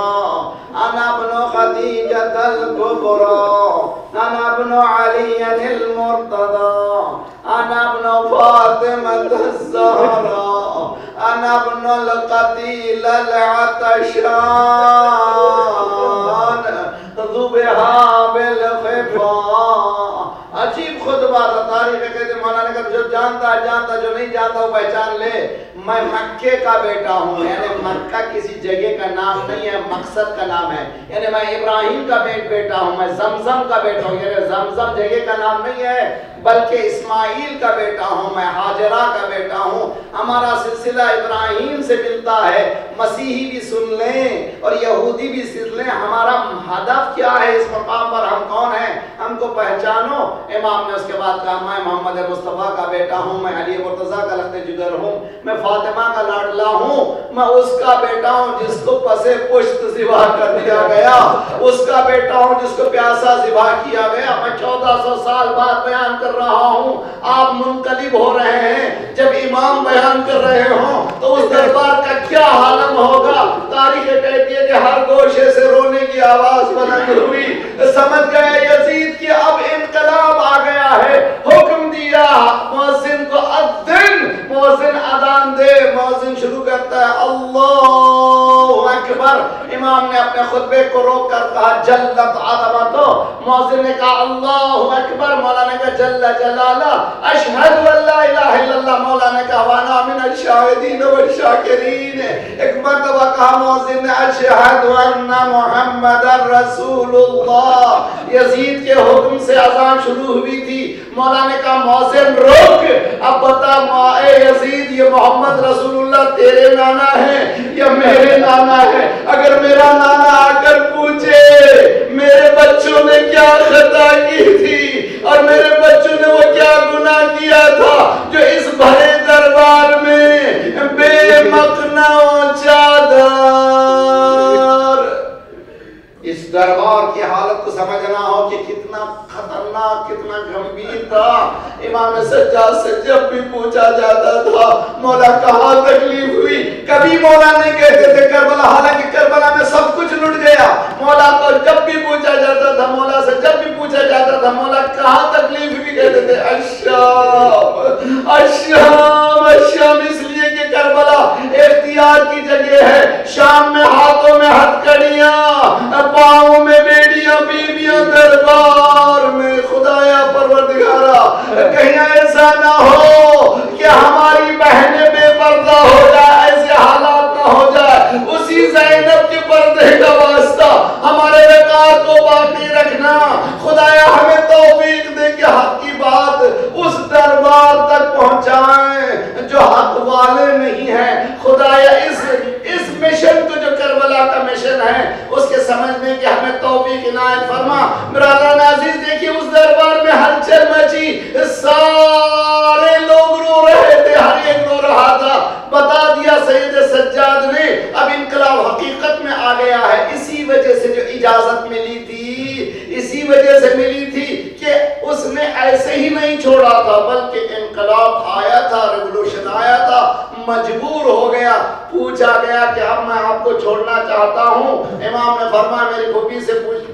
انا ابن خدیجۃ الکبریٰ، انا ابن علی المرتضی، انا ابن فاطمۃ الزہراء، انا ابن القتیل العطشان، ذبحا بالخفا۔ عجیب خطبہ تھا، تاریخ کہتے ہیں مولانا کا جو جانتا ہے جانتا، جو نہیں جانتا وہ پہچان لے۔ میں مکے کا بیٹا ہوں، یعنی مکہ کسی جگہ کا نام نہیں ہے، مقصد کا نام ہے، یعنی میں ابراہیم کا بیٹا ہوں، میں زمزم کا بیٹا ہوں، یعنی زمزم جگہ کا نام نہیں ہے بلکہ اسماعیل کا بیٹا ہوں، میں ہاجرہ کا بیٹا ہوں۔ ہمارا سلسلہ ابراہیم سے ملتا ہے، مسیحی بھی سن لیں اور یہودی بھی سن لیں، ہمارا ہدف کیا ہے، اس مقام پر ہم کون ہیں، ہم کو پہچانو۔ امام نے اس کے بعد کہا میں محمد مصطفیٰ کا بیٹا ہوں، میں علی مرتضیٰ کا لخت جگر ہوں، میں فاطمہ کا لاڈلا ہوں، میں اس کا بیٹا ہوں جس کو پسے پشت ذبح کر دیا گیا، اس کا بیٹا ہوں جس کو پیاسا ذبح کیا گیا۔ میں 1400 سال بعد بیان کر رہا ہوں، آپ منقلب ہو رہے ہیں، جب امام بیان کر رہے ہوں تو اس دربار کا کیا عالم ہوگا۔ تاریخ کہتی ہے کہ ہر گوشے سے رونے کی آواز بلند ہوئی، سمجھ گئے یزید کی اب انقلاب آ گیا ہے۔ حکم دیا مؤذن کو اذن، مؤذن اذان دے، مؤذن شروع کرتا ہے اللہ اکبر۔ امام نے اپنے خطبے کو روک کر کہا جلت عظمتہ، مؤذن نے کہا اللہ اکبر، مولانا نے کہا جل جلالہ، اشہد ان لا الہ الا اللہ، مولانا نے کہا وانا من الشاہدین والشاکرین۔ ایک مرتبہ کہا مؤذن نے اشہد ان محمد رسول اللہ۔ یزید کے حکم سے اذان شروع ہوئی تھی، مولانا نے کہا مؤذن رک، اب بتا اے یزید یہ محمد رسول اللہ تیرے نانا ہے یا میرے نانا ہے؟ اگر میرا نانا آ کر پوچھے میرے بچوں نے کیا خطا کی تھی اور میرے بچوں نے وہ کیا گناہ کیا تھا جو اس بھرے دربار میں بے مقنع چادر، اس دربار کی حالت کو سمجھنا ہو کہ کتنا خطرناک، کتنا گھمبیر تھا۔ امام سجاد سے جب بھی پوچھا جاتا تھا مولا کہاں تکلیف ہوئی، کبھی مولا نہیں کہتے تھے کربلا، حالانکہ کربلا میں سب کچھ لٹ گیا۔ مولا کو جب بھی پوچھا جاتا تھا، مولا سے جب بھی پوچھا جاتا تھا مولا کہاں تکلیف ہوئی، کہتے تھے الشام الشام الشام، اس لیے کہ کربلا اختیار کی جگہ ہے۔ شام میں ہاتھوں میں ہتھکڑیاں، پاؤں میں بیڑیاں، بیویاں دربار میں، خدایا پروردگارا کہیں ایسا نہ ہو کہ ہماری بہنیں بے پردہ ہو جائے، ایسے حالات نہ ہو جائے۔ اسی زینب کے پردے کا واسطہ ہمارے وقار کو باقی رکھنا، خدایا ہمیں توفیق دے کہ حق کی بات اس دربار تک پہنچائیں جو حق والے نہیں ہیں۔ خدایا اس مشن کو جو کربلا کا مشن ہے اس کے سمجھنے کی ہمیں توفیق عنایت فرما۔ برادران عزیز دیکھیے اس دربار میں ہلچل مچی، سارے لوگ رو رہے تھے، ہر ایک رو رہا تھا۔ بتا دیا سید سجاد نے اب انقلاب حقیقت میں آ گیا ہے۔ اسی وجہ سے جو اجازت ملی تھی، اسی وجہ سے ملی تھی کہ آیا تھا، ریولوشن آیا تھا، مجبور ہو گیا، پوچھا گیا کہ اب میں آپ کو چھوڑنا چاہتا ہوں. امام نے فرمایا میری پھوپھی سے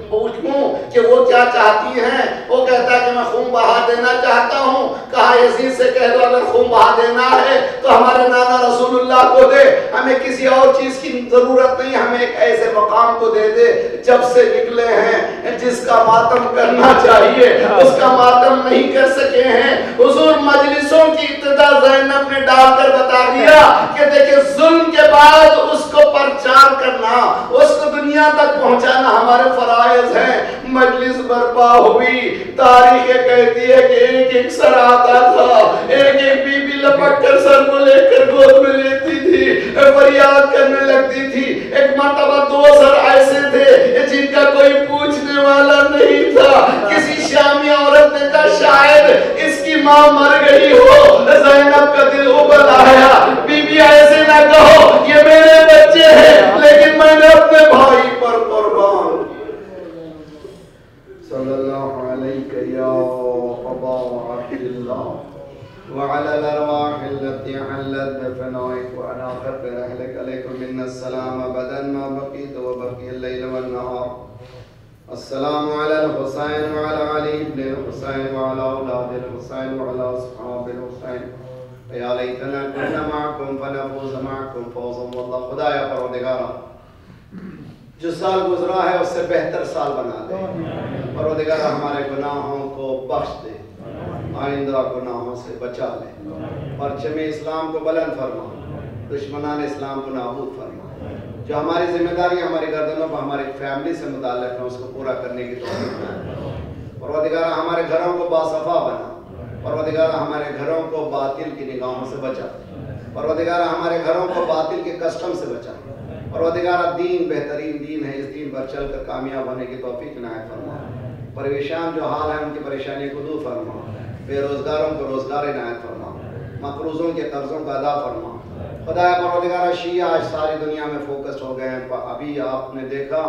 پوچھوں کہ وہ کیا چاہتی ہیں. وہ کہتا ہے کہ میں خون بہا دینا چاہتا ہوں. کہا یزید سے کہہ دو اگر خون بہا دینا ہے تو ہمارے نانا رسول اللہ کو دے، ہمیں کسی اور چیز کی ضرورت نہیں، ہمیں ایک ایسے مقام کو دے دے. جب سے نکلے ہیں جس کا ماتم کرنا چاہیے اس کا ماتم نہیں کر سکے ہیں. حضور مجلسوں کی ابتدا زینب نے ڈال کر بتا دیا کہ دیکھیں ظلم کے بعد اس کو پرچار کرنا، اس کو دنیا تک پہنچانا ہمارے فرائض ہیں. مجلس برپا ہوئی، تاریخ کہتی ہے کہ ایک ایک سر آتا تھا، ایک ایک بی بی لپٹ کر سر کو لے کر گود میں لیتی تھی، فریاد کرنے لگتی تھی. ایک مرتبہ 2 سر ایسے تھے جن کا کوئی پوچھنے والا نہیں تھا. کسی شامی عورت نے کہا شاید اس کی ماں مر گئی ہو. زینب کا دل ابل آیا، بی بی ایسے نہ کہو، یہ میرے بچے ہیں لیکن میں نے اپنے بھائی پر قربان صلی اللہ علیہ یا ابا عبداللہ وعلى الارواح التي حلت بفنائك وانا اخذ برحلك عليكم منا السلام ابدا ما بقيت وبقي الليل والنهار. السلام على الحسين وعلى علي بن الحسين وعلى اولاد الحسين وعلى اصحاب الحسين. يا ليتنا كنا معكم فنفوز معكم فوزا والله. خدایا پروردگارا جو سال گزرا ہے اس سے بہتر سال بنا دے. پروردگارا ہمارے گناہوں کو بخش دے، آئندہ گناہوں سے بچا لے، پرچم اسلام کو بلند فرما، دشمنان اسلام کو نابود فرما. جو ہماری ذمہ داری ہماری گردنوں پر ہماری فیملی سے متعلق ہے اس کو پورا کرنے کی توفیق دے. پروردگارا ہمارے گھروں کو باصفا بنا. پروردگارا ہمارے گھروں کو باطل کی نگاہوں سے بچا. پروردگارا ہمارے گھروں کو باطل کے کسٹم سے بچا. پروردگارا دین بہترین دین ہے، اس دین پر چل کر کامیاب ہونے کی توفیق عنایت فرما. پریشان جو حال ہے ان کی پریشانی کو دور فرما. بے روزگاروں کو روزگار عنایت فرما. مقروضوں کے قرضوں کا ادا فرما. خدا پروردگارا شیعہ آج ساری دنیا میں فوکس ہو گئے ہیں. ابھی آپ نے دیکھا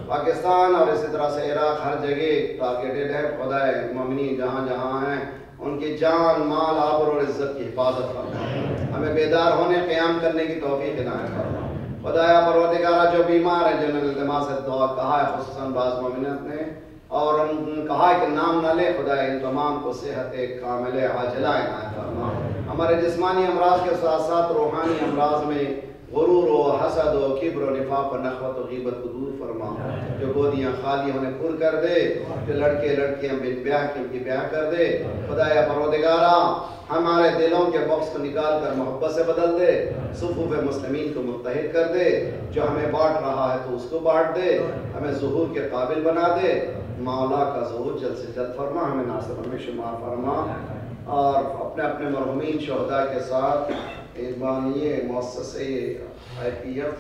پاکستان اور اسی طرح سے عراق ہر جگہ ٹارگیٹڈ ہے. خدا مومنین جہاں جہاں ہیں ان کی جان مال آبرو اور عزت کی حفاظت فرما. ہمیں بیدار ہونے قیام کرنے کی توفیق عنایت فرما. خدایا پروردگارا جو بیمار ہیں جنہوں نے التماس سے دعا کہا ہے خصوصاً بعض مومنات نے اور ان کہا ہے کہ نام نہ لے، خدایا ان تمام کو صحت کامل عاجلہ عنایت فرما. ہمارے جسمانی امراض کے ساتھ ساتھ روحانی امراض میں غرور و حسد و کبر و نفاق و نخوت و غیبت کو دور فرما. جو گودیاں خالی انہیں پر کر دے، جو لڑکے لڑکیاں بن بیاہ کی ان کی بیاہ کر دے. خدایا پروردگارا ہمارے دلوں کے باکس کو نکال کر محبت سے بدل دے. صفوف مسلمین کو متحد کر دے. جو ہمیں بانٹ رہا ہے تو اس کو بانٹ دے. ہمیں ظہور کے قابل بنا دے. مولا کا ظہور جلد سے جلد فرما. ہمیں ناصروں میں شمار فرما اور اپنے اپنے مرحومین شہداء کے ساتھ ایبانیے مؤسسے IPF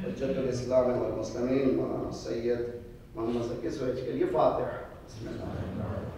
حجت الاسلام والمسلمین مولانا سید محمد ثقی سویچ کے لیے فاتحہ. بسم اللہ.